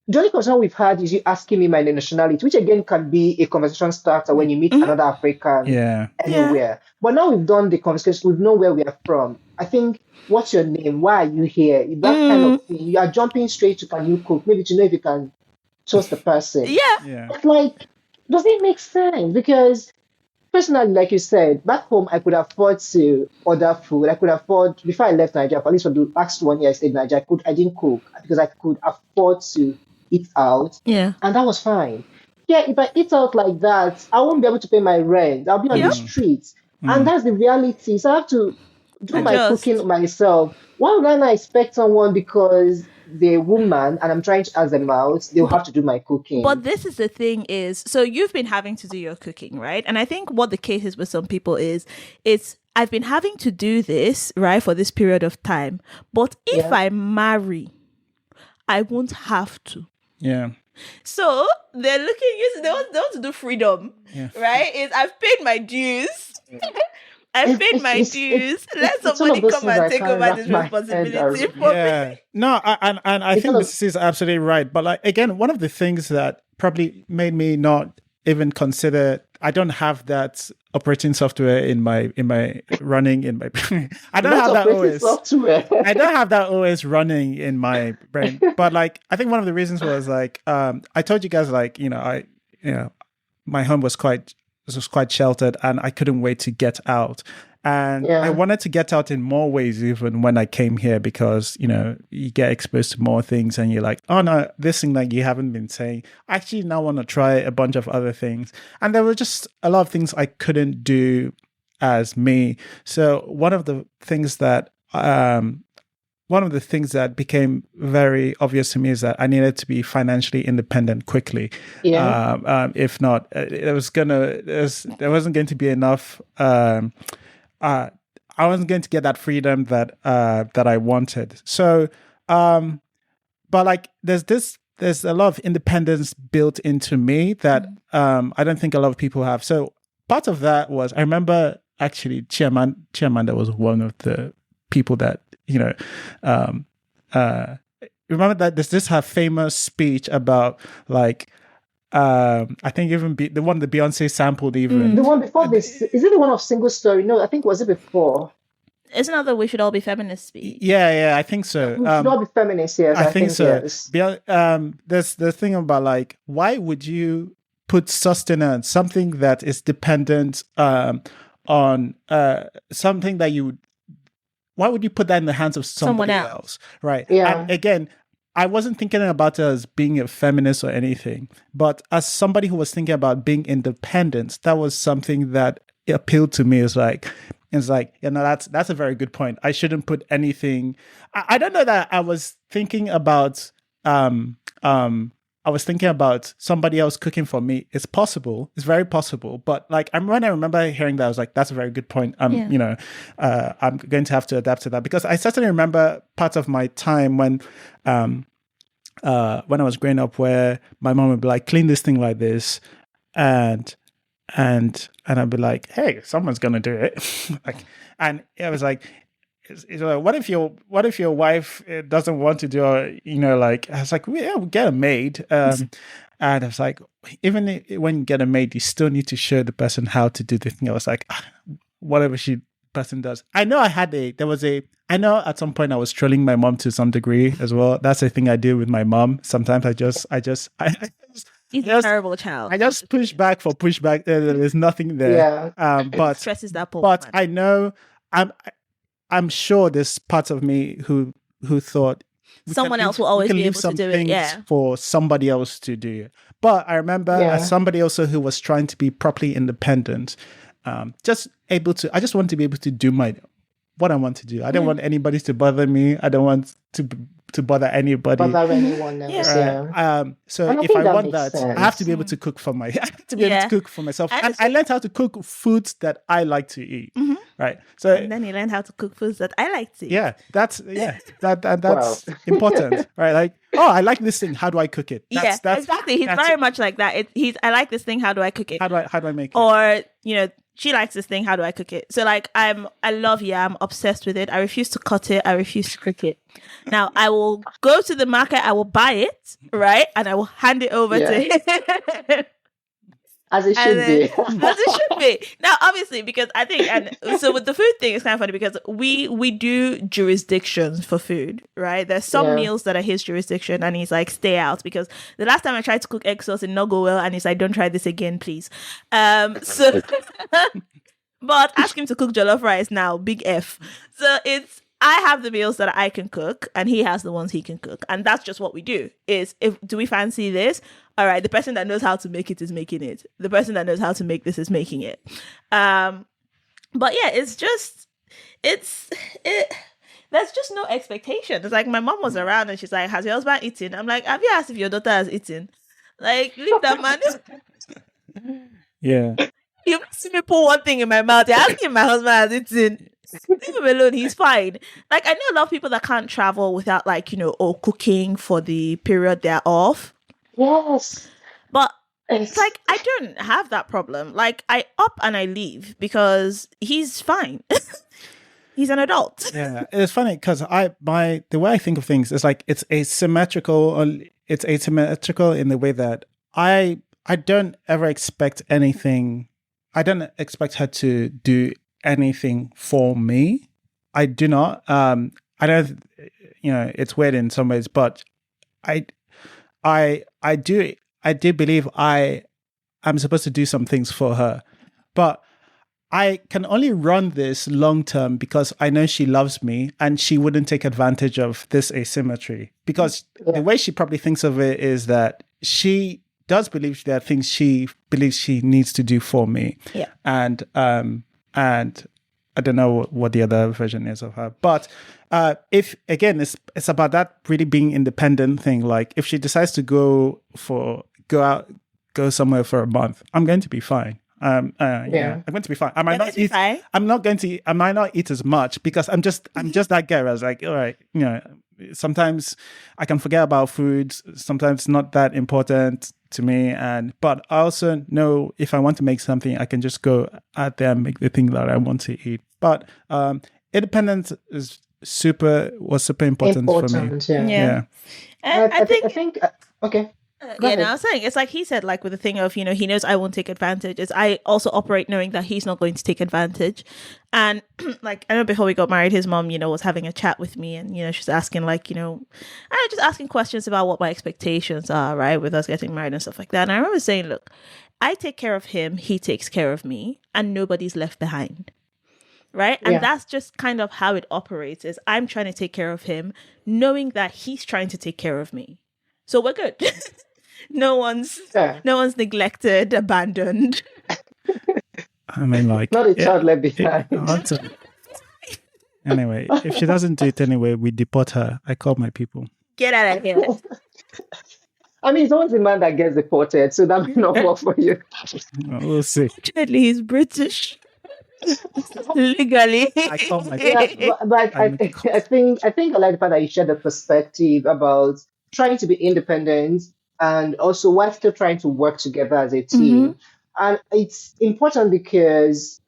the only concern we've had is you asking me my nationality, which again can be a conversation starter when you meet another African anywhere. Yeah. But now we've done the conversation, we know where we are from. I think, what's your name? Why are you here? That kind of thing. You are jumping straight to can you cook? Maybe to know if you can trust the person. Yeah. But does it make sense? Because personally, like you said, back home, I could afford to order food. I could afford, before I left Nigeria, at least for the last 1 year I stayed in Nigeria, I didn't cook because I could afford to eat out. Yeah. And that was fine. Yeah, if I eat out like that, I won't be able to pay my rent. I'll be on the streets. And that's the reality. So I have to do my Adjust. cooking myself. Why would I not expect someone because they're a woman and I'm trying to ask them out, they'll have to do my But cooking? this is the thing is, so you've been having to do your cooking, right? And I think what the case is with some people is, it's I've been having to do this, right, for this period of time. But if Yeah. I marry, I won't have to. Yeah. So they're looking, they want to do freedom, Yeah. right? Is I've paid my dues. I've paid my dues. Let It's one of somebody those come things and I take can't over wrap this my head responsibility around. for Yeah. me. No, and I It's one think of this is absolutely right. But like again, one of the things that probably made me not even consider, I don't have that operating software in my running in my I don't not have that operating OS. software. I don't have that OS running in my brain. But like I think one of the reasons was like I told you guys like, my home was quite sheltered and I couldn't wait to get out. And I Yeah. wanted to get out in more ways even when I came here because, you get exposed to more things and you're like, oh no, this thing that you haven't been saying. I actually now want to try a bunch of other things. And there were just a lot of things I couldn't do as me. So one of the things that became very obvious to me is that I needed to be financially independent quickly. Yeah. If not, there wasn't going to be enough. I wasn't going to get that freedom that I wanted. So, but like, there's a lot of independence built into me that I don't think a lot of people have. So part of that was I remember actually Chiamanda was one of the people that remember that there's this her famous speech about like I think even the one that Beyonce sampled even. The one before this, is it the one of single story? No, I think was it before? It's not that we should all be feminist speak. Yeah, I think so. We should all be feminists, yes. I think so. Yes. There's the thing about like, why would you put sustenance, something that is dependent on something that why would you put that in the hands of somebody else? Right. Yeah. And again, I wasn't thinking about it as being a feminist or anything, but as somebody who was thinking about being independent, that was something that appealed to me. It's like, that's a very good point. I shouldn't put anything. I don't know that I was thinking about somebody else cooking for me. It's possible. It's very possible. But like, when I remember hearing that, I was like, that's a very good point. I'm going to have to adapt to that because I certainly remember parts of my time when I was growing up where my mom would be like, clean this thing like this. And I'd be like, hey, someone's going to do it. And it was like, what if your wife doesn't want to do it? I was like, yeah, we'll get a maid. And I was like, even when you get a maid, you still need to show the person how to do the thing. I was like, whatever person does. I know I know at some point I was trolling my mom to some degree as well. That's the thing I do with my mom. Sometimes I just He's a terrible child. I just push back for pushback. There's nothing there. Yeah. But stresses that poor But woman. I know I'm sure there's parts of me who thought someone else will always be able to do it. Yeah. For somebody else to do it. But I remember as somebody also who was trying to be properly independent, I just want to be able to do what I want to do. I don't want anybody to bother me. I don't want to bother anybody. Bother anyone else. Yeah. So And I if think I that want makes that, sense. I have to be able to cook for I have to be able to cook for myself. And I learned how to cook foods that I like to eat. Right. So and then you learn how to cook foods that I like to eat. Yeah, that's important, right? Like, oh, I like this thing. How do I cook it? That's exactly. He's very much like that. I like this thing. How do I cook it? How do I make it? Or she likes this thing. How do I cook it? So like, I love yam. I'm obsessed with it. I refuse to cut it. I refuse to cook it. Now I will go to the market. I will buy it, right, and I will hand it over to him. As it should be. As it should be. Now, obviously, because I think, and so with the food thing, it's kind of funny because we do jurisdictions for food, right? There's some meals that are his jurisdiction and he's like, stay out, because the last time I tried to cook egg sauce, it not go well, and he's like, don't try this again, please. So, but ask him to cook jollof rice now, big F. So I have the meals that I can cook and he has the ones he can cook. And that's just what we do. Do we fancy this? All right, the person that knows how to make it is making it. The person that knows how to make this is making it. But yeah, it's just, it's it. There's just no expectation. It's like my mom was around and she's like, "Has your husband eaten?" I'm like, "Have you asked if your daughter has eaten?" Like, leave that man. Yeah. You see me put one thing in my mouth. You're asking if my husband has eaten. Leave him alone. He's fine. Like, I know a lot of people that can't travel without, like, cooking for the period they're off. Yes. But it's like, I don't have that problem. Like, I up and I leave because he's fine. He's an adult. Yeah, it's funny because the way I think of things is like it's asymmetrical in the way that I don't ever expect anything. I don't expect her to do anything for me. I do not. I don't. It's weird in some ways, but I do believe I'm supposed to do some things for her, but I can only run this long term because I know she loves me and she wouldn't take advantage of this asymmetry. Because the way she probably thinks of it is that she does believe there are things she believes she needs to do for me. Yeah. And I don't know what the other version is of her. But if again it's about that really being independent thing. Like if she decides to go somewhere for a month, I'm going to be fine. I'm going to be fine. I might not eat. I might not eat as much because I'm just that guy. I was like, all right, sometimes I can forget about food. Sometimes it's not that important to me. But I also know if I want to make something, I can just go out there and make the thing that I want to eat. But independence was super important for me. Yeah. And I think okay. I was saying it's like he said, like with the thing of he knows I won't take advantage. Is I also operate knowing that he's not going to take advantage, and like I know before we got married, his mom was having a chat with me, and she's asking just asking questions about what my expectations are, right, with us getting married and stuff like that. And I remember saying, look, I take care of him, he takes care of me, and nobody's left behind. Right. And that's just kind of how it operates is I'm trying to take care of him, knowing that he's trying to take care of me. So we're good. No one's neglected, abandoned. I mean, like not a child left behind. Anyway, if she doesn't do it anyway, we deport her. I call my people. Get out of here. I mean, it's always the man that gets deported, so that may not work for you. We'll see. Fortunately, he's British. Legally. I call my people. But I think I like the fact that you shared the perspective about trying to be independent and also while still trying to work together as a team. And it's important because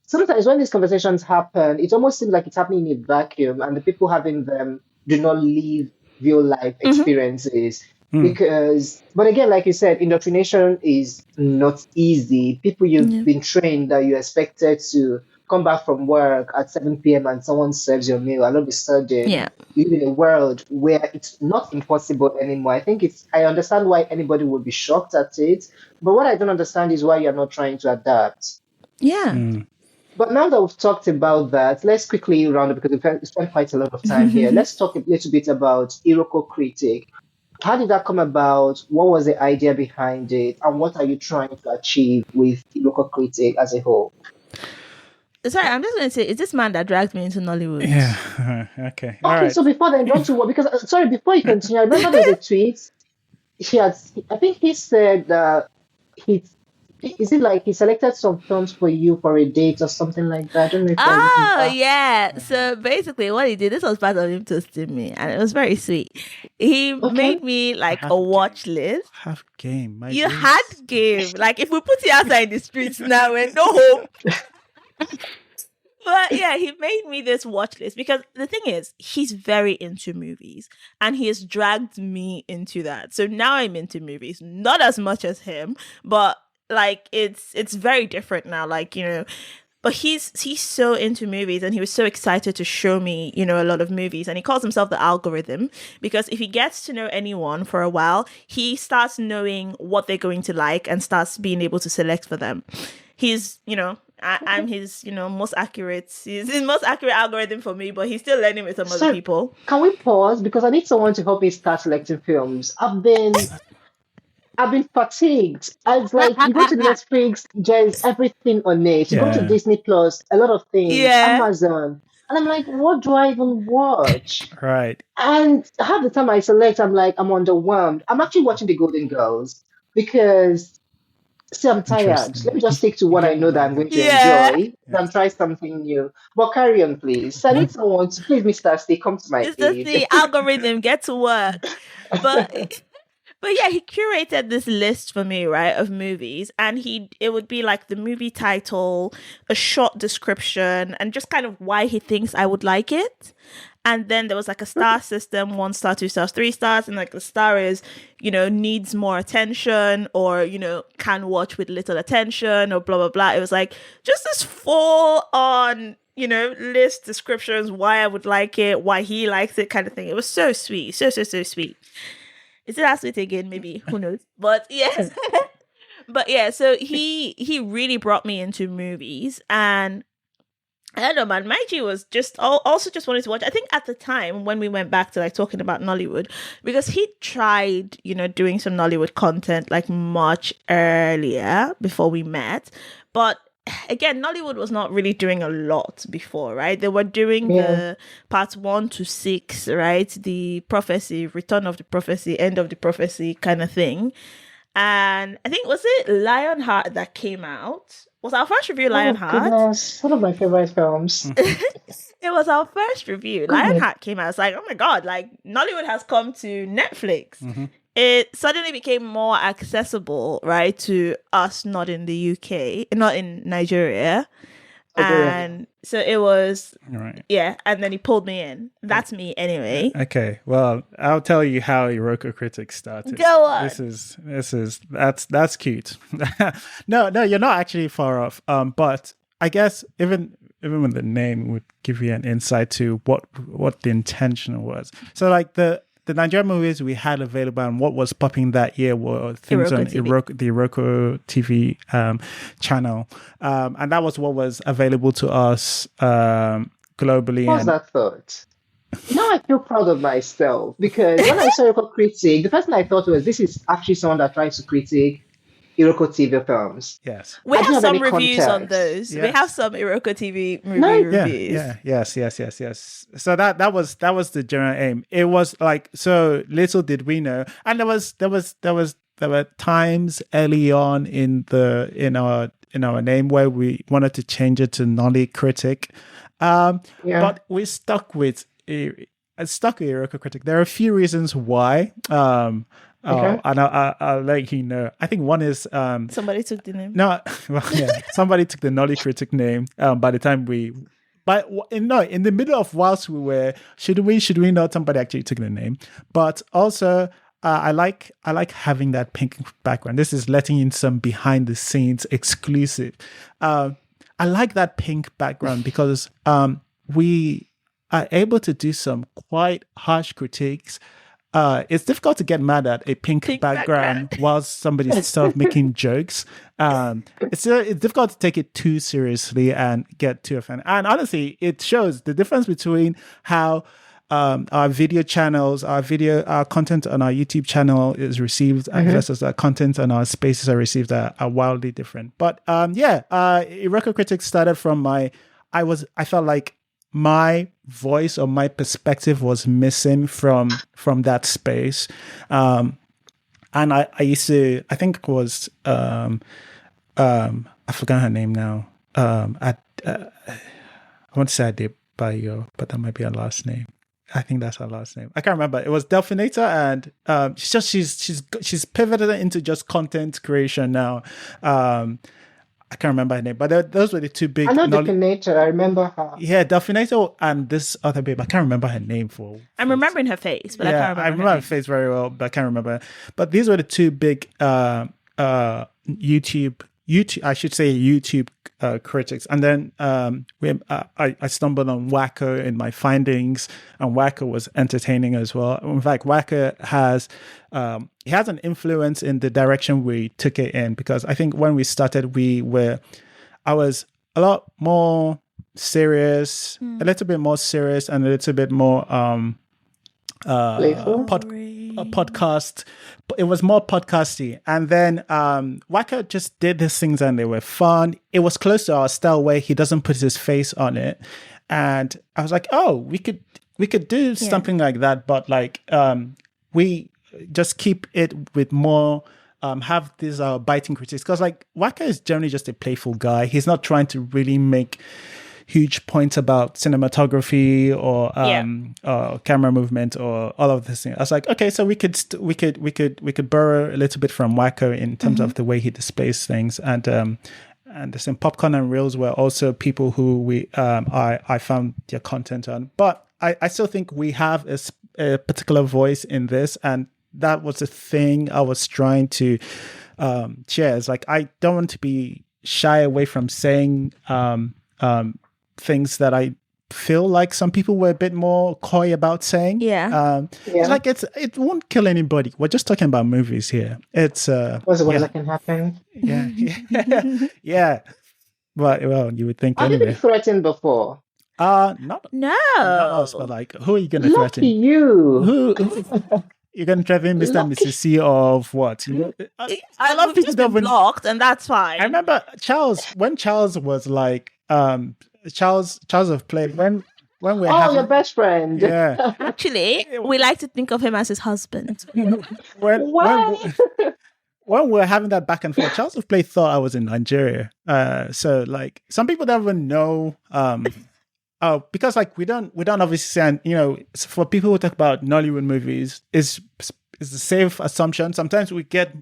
sometimes when these conversations happen, it almost seems like it's happening in a vacuum and the people having them do not live real life experiences. But again, like you said, indoctrination is not easy. People you've been trained that you're expected to come back from work at 7 p.m. and someone serves your meal, and all of a sudden you live in a world where it's not impossible anymore. I understand why anybody would be shocked at it, but what I don't understand is why you're not trying to adapt. But now that we've talked about that, let's quickly round up because we've spent quite a lot of time here. Let's talk a little bit about Iroko Critic. How did that come about? What was the idea behind it? And what are you trying to achieve with Iroko Critic as a whole? Sorry, I'm just going to say, is this man that dragged me into Nollywood? Yeah. Okay. All right. So before then, don't you worry? Because, before you continue, I remember there's a tweet. I think he said that is it like he selected some films for you for a date or something like that? I don't know if yeah. So basically what he did, this was part of him toasting me and it was very sweet. He made me like a watch list. Have game. You had game. Like if we put you outside in the streets now, we're no hope. But yeah, he made me this watch list because the thing is, he's very into movies and he has dragged me into that. So now I'm into movies, not as much as him, but like it's very different now. Like, but he's so into movies and he was so excited to show me, a lot of movies, and he calls himself the algorithm because if he gets to know anyone for a while, he starts knowing what they're going to like and starts being able to select for them. He's, I'm his, most accurate. He's his most accurate algorithm for me, but he's still learning with some other people. Can we pause? Because I need someone to help me start selecting films. I've been fatigued. It's like you go to Netflix, there's everything on it. You go to Yeah. Disney Plus, a lot of things, Yeah. Amazon. And I'm like, what do I even watch? Right. And half the time I select, I'm like, I'm underwhelmed. I'm actually watching The Golden Girls because, see, I'm tired. Let me Interesting. just stick to what I know that I'm going to Yeah. enjoy Yeah. and try something new. But carry on, please. I need someone to please, Mr. Stay, come to my It's the aid. algorithm. Get to work. But But yeah, he curated this list for me, right, of movies, and it would be like the movie title, a short description, and just kind of why he thinks I would like it. And then there was like a star system, 1 star, 2 stars, 3 stars, and like the star is, needs more attention, or can watch with little attention, or blah blah blah. It was like just this full on list descriptions, why I would like it, why he likes it, kind of thing. It was so sweet, so sweet. Is it that sweet again? Maybe, who knows? But yeah, but yeah. So he really brought me into movies, and I don't know, man. Maiji was just also just wanted to watch. I think at the time when we went back to like talking about Nollywood, because he tried, doing some Nollywood content like much earlier before we met, but again, Nollywood was not really doing a lot before, right? They were doing Yeah. the parts 1 to 6, right? The prophecy, return of the prophecy, end of the prophecy kind of thing. And I think, was it Lionheart that came out? Was our first review Oh, Lionheart? goodness. One of my favorite films. It was our first review. Goodness. Lionheart came out. It's like, oh my God, like Nollywood has come to Netflix. Mm-hmm. It suddenly became more accessible, right, to us not in the UK, not in Nigeria. And so it was, Right. yeah, and then he pulled me in. That's me anyway. Okay. Well, I'll tell you how Iroko Critic started. Go on. That's cute. No, you're not actually far off. But I guess even with the name would give you an insight to what the intention was. So like the Nigerian movies we had available and what was popping that year were things Iroko on TV. the Iroko TV channel. And that was what was available to us globally. What was that thought? Now I feel proud of myself because when I saw Iroko Critic, the first thing I thought was this is actually someone that tries to critique Iroko TV films. Yes. We I didn't have have some any reviews on context. those. We Yes. have some Iroko TV movie Nice. reviews. Yes. So that was the general aim. It was like, so little did we know, and there were times early on in our name where we wanted to change it to Nolly Critic, but we stuck with Iroko Critic. There are a few reasons why. Okay. And I'll let you know. I think one is Somebody took the name. no, well, yeah, somebody took the Nolly Critic name. By the time in the middle of whilst we were, should we not? Somebody actually took the name, but also I like having that pink background. This is letting in some behind the scenes exclusive. I like that pink background because we are able to do some quite harsh critiques. It's difficult to get mad at a pink background while somebody's still making jokes. It's difficult to take it too seriously and get too offended. And honestly, it shows the difference between how our video channels, our content on our YouTube channel is received versus our content on our spaces are received are wildly different. But Iroko Critic started from I felt like my voice or my perspective was missing from that space. And I used to, I think it was, I forgot her name now. I want to say Adebayo, but that might be her last name. I think that's her last name. I can't remember. It was Delphinator, and she's pivoted into just content creation now. I can't remember her name, but those were the two big. I know Delphinator. I remember her. Yeah, Delphinator and this other babe. I can't remember her name I'm remembering her face, but I can't remember. I remember her face very well, but I can't remember. But these were the two big YouTube. I should say YouTube critics, and then I stumbled on Wacko in my findings, and Wacko was entertaining as well. In fact, Wacko has he has an influence in the direction we took it in, because I think when we started, I was a lot more serious, a little bit more serious, and a little bit more Playful? a podcast. It was more podcasty. And then Waka just did these things and they were fun. It was close to our style where he doesn't put his face on it. And I was like, oh, we could do something like that, but like we just keep it with more have these biting critics, because like Waka is generally just a playful guy. He's not trying to really make huge points about cinematography or camera movement or all of this thing. I was like, okay, so we could borrow a little bit from Waka in terms of the way he displays things. And the same Popcorn and Reels were also people who I found their content on. But I still think we have a particular voice in this, and that was the thing I was trying to share. It's like, I don't want to be shy away from saying things that I feel like some people were a bit more coy about saying. It's like it won't kill anybody. We're just talking about movies here. It's what's the worst that can happen? Yeah. But well, you would think Have you been threatened before? Not us, but like, who are you going to threaten? You. Who you're going to threaten Mr. and Mrs. C of what? I love people that been blocked, and that's fine. I remember when Charles was like, Charles of Play, when we're having, your best friend. Yeah. Actually, we like to think of him as his husband. when we're having that back and forth, Charles of Play thought I was in Nigeria. So like, some people don't even know. Because like we don't obviously send, for people who talk about Nollywood movies, is the safe assumption. Sometimes we get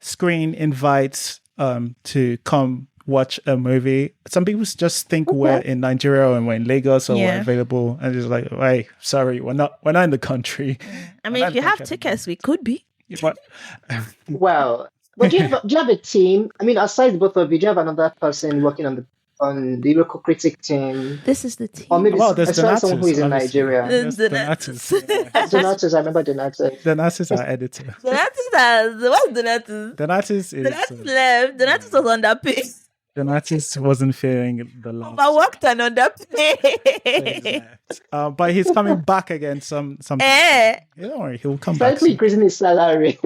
screen invites to come watch a movie. Some people just think we're in Nigeria and we're in Lagos or we're available, and it's like, hey, sorry, we're not in the country. I mean, if you have tickets, we could be. Well, but do you have a team? I mean, aside both of you, do you have another person working on the Iroko Critic team? This is the team. Or maybe there's someone who is in Nigeria. Donatus. Donatus, I remember Donatus. Donatus, our editor. What's Donatus? Donatus is... Donatus left. Donatus was underpaid. Donatus wasn't feeling the love. Overworked and underpaid. But he's coming back again some Yeah, don't worry, he'll come back. Slightly increasing his salary.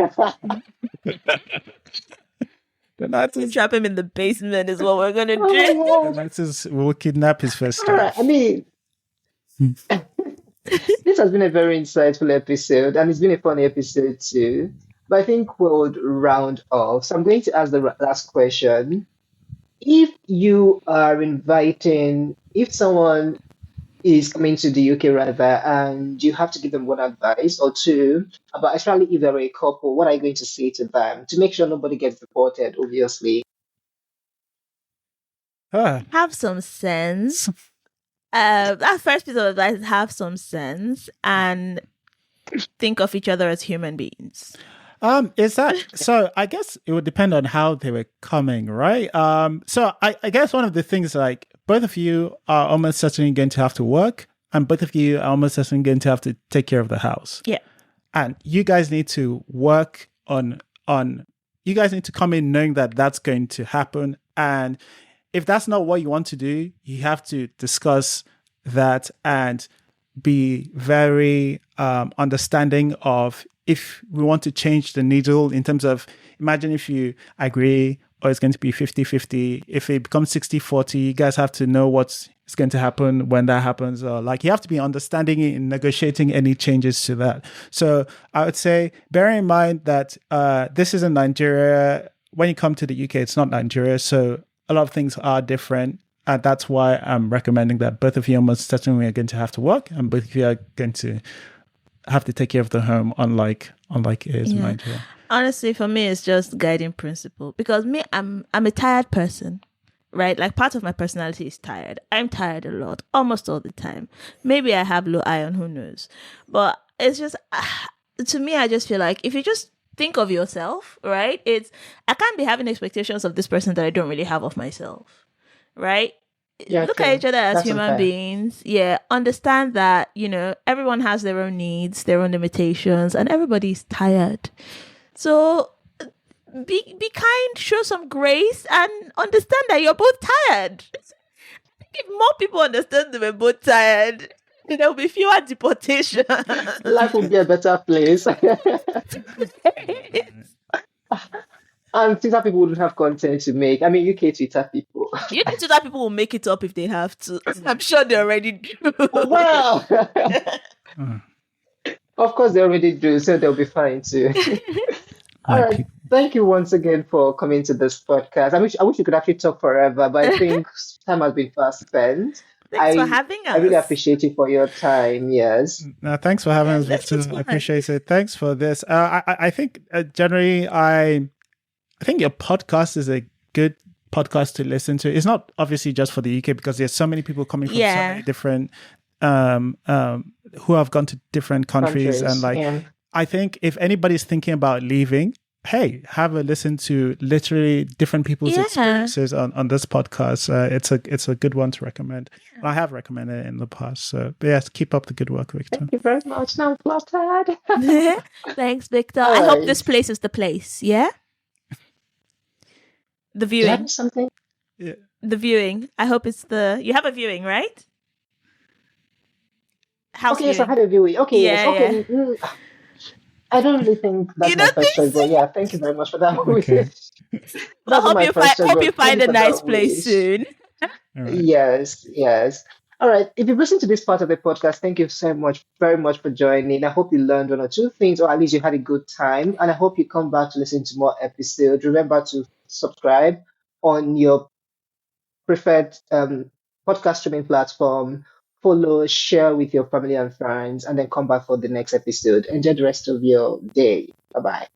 Donatus, Trap him in the basement is what we're gonna do. Donatus will kidnap his first All right, I mean, this has been a very insightful episode, and it's been a funny episode too. But I think we'll round off. So I'm going to ask the last question. If you are if someone is coming to the UK rather, and you have to give them one advice or two, but especially if they're a couple, what are you going to say to them to make sure nobody gets deported, obviously? Have some sense. That first piece of advice is have some sense and think of each other as human beings. Is that so? I guess it would depend on how they were coming, right? So I guess one of the things, like, both of you are almost certainly going to have to work, and both of you are almost certainly going to have to take care of the house. Yeah, and you guys need to work on. You guys need to come in knowing that that's going to happen, and if that's not what you want to do, you have to discuss that and be very understanding of. If we want to change the needle in terms of, imagine if you agree or it's going to be 50-50, if it becomes 60-40, you guys have to know what's going to happen when that happens. Or like, you have to be understanding in negotiating any changes to that. So I would say, bear in mind that this isn't Nigeria. When you come to the UK, it's not Nigeria. So a lot of things are different. And that's why I'm recommending that both of you almost certainly are going to have to work, and both of you are going to have to take care of the home, unlike it is in Nigeria. Honestly, for me, it's just guiding principle, because I'm a tired person, right? Like, part of my personality is tired. I'm tired a lot, almost all the time. Maybe I have low iron, who knows? But it's just, to me, I just feel like if you just think of yourself, right? I can't be having expectations of this person that I don't really have of myself, right? Look at each other as human beings. Yeah, understand that, everyone has their own needs, their own limitations, and everybody's tired. So be kind, show some grace, and understand that you're both tired. If more people understand that we're both tired, There will be fewer deportations. Life will be a better place. And Twitter people wouldn't have content to make. I mean, UK Twitter people. You think that people will make it up if they have to? I'm sure they already do. Well, of course they already do, so they'll be fine too. All My right. people. Thank you once again for coming to this podcast. I wish we could actually talk forever, but I think time has been fast spent. Thanks for I having I really us. appreciate you for your time. Yes. No, thanks for having us, this Victor. was I fun. appreciate it. Thanks for this. I think generally, I think your podcast is a good podcast to listen to. It's not obviously just for the UK because there's so many people coming from so Yeah. many different who have gone to different countries, and like Yeah. I think if anybody's thinking about leaving, hey, have a listen to literally different people's Yeah. experiences on this podcast. It's a good one to recommend. I have recommended it in the past. So but yes, keep up the good work, Victor. Thank you very much. Now I'm flattered. Thanks, Victor. All I hope right. this place is the place. Yeah. The Do you viewing. have something? The viewing. I hope it's the. You have a viewing, right? House Okay, yes, I viewing. had a viewing. Okay, yes. Yeah, Okay. I don't really think that's You my don't first think choice, but yeah, thank you very much for that wish. Okay. Well, That's not my first choice, hope but you thank find you a for nice that place wish. soon. All right. Yes, yes. All right. If you've listened to this part of the podcast, thank you so much, very much for joining. I hope you learned one or two things, or at least you had a good time. And I hope you come back to listen to more episodes. Remember to subscribe on your preferred podcast streaming platform. Follow, share with your family and friends, and then come back for the next episode. Enjoy the rest of your day. Bye bye.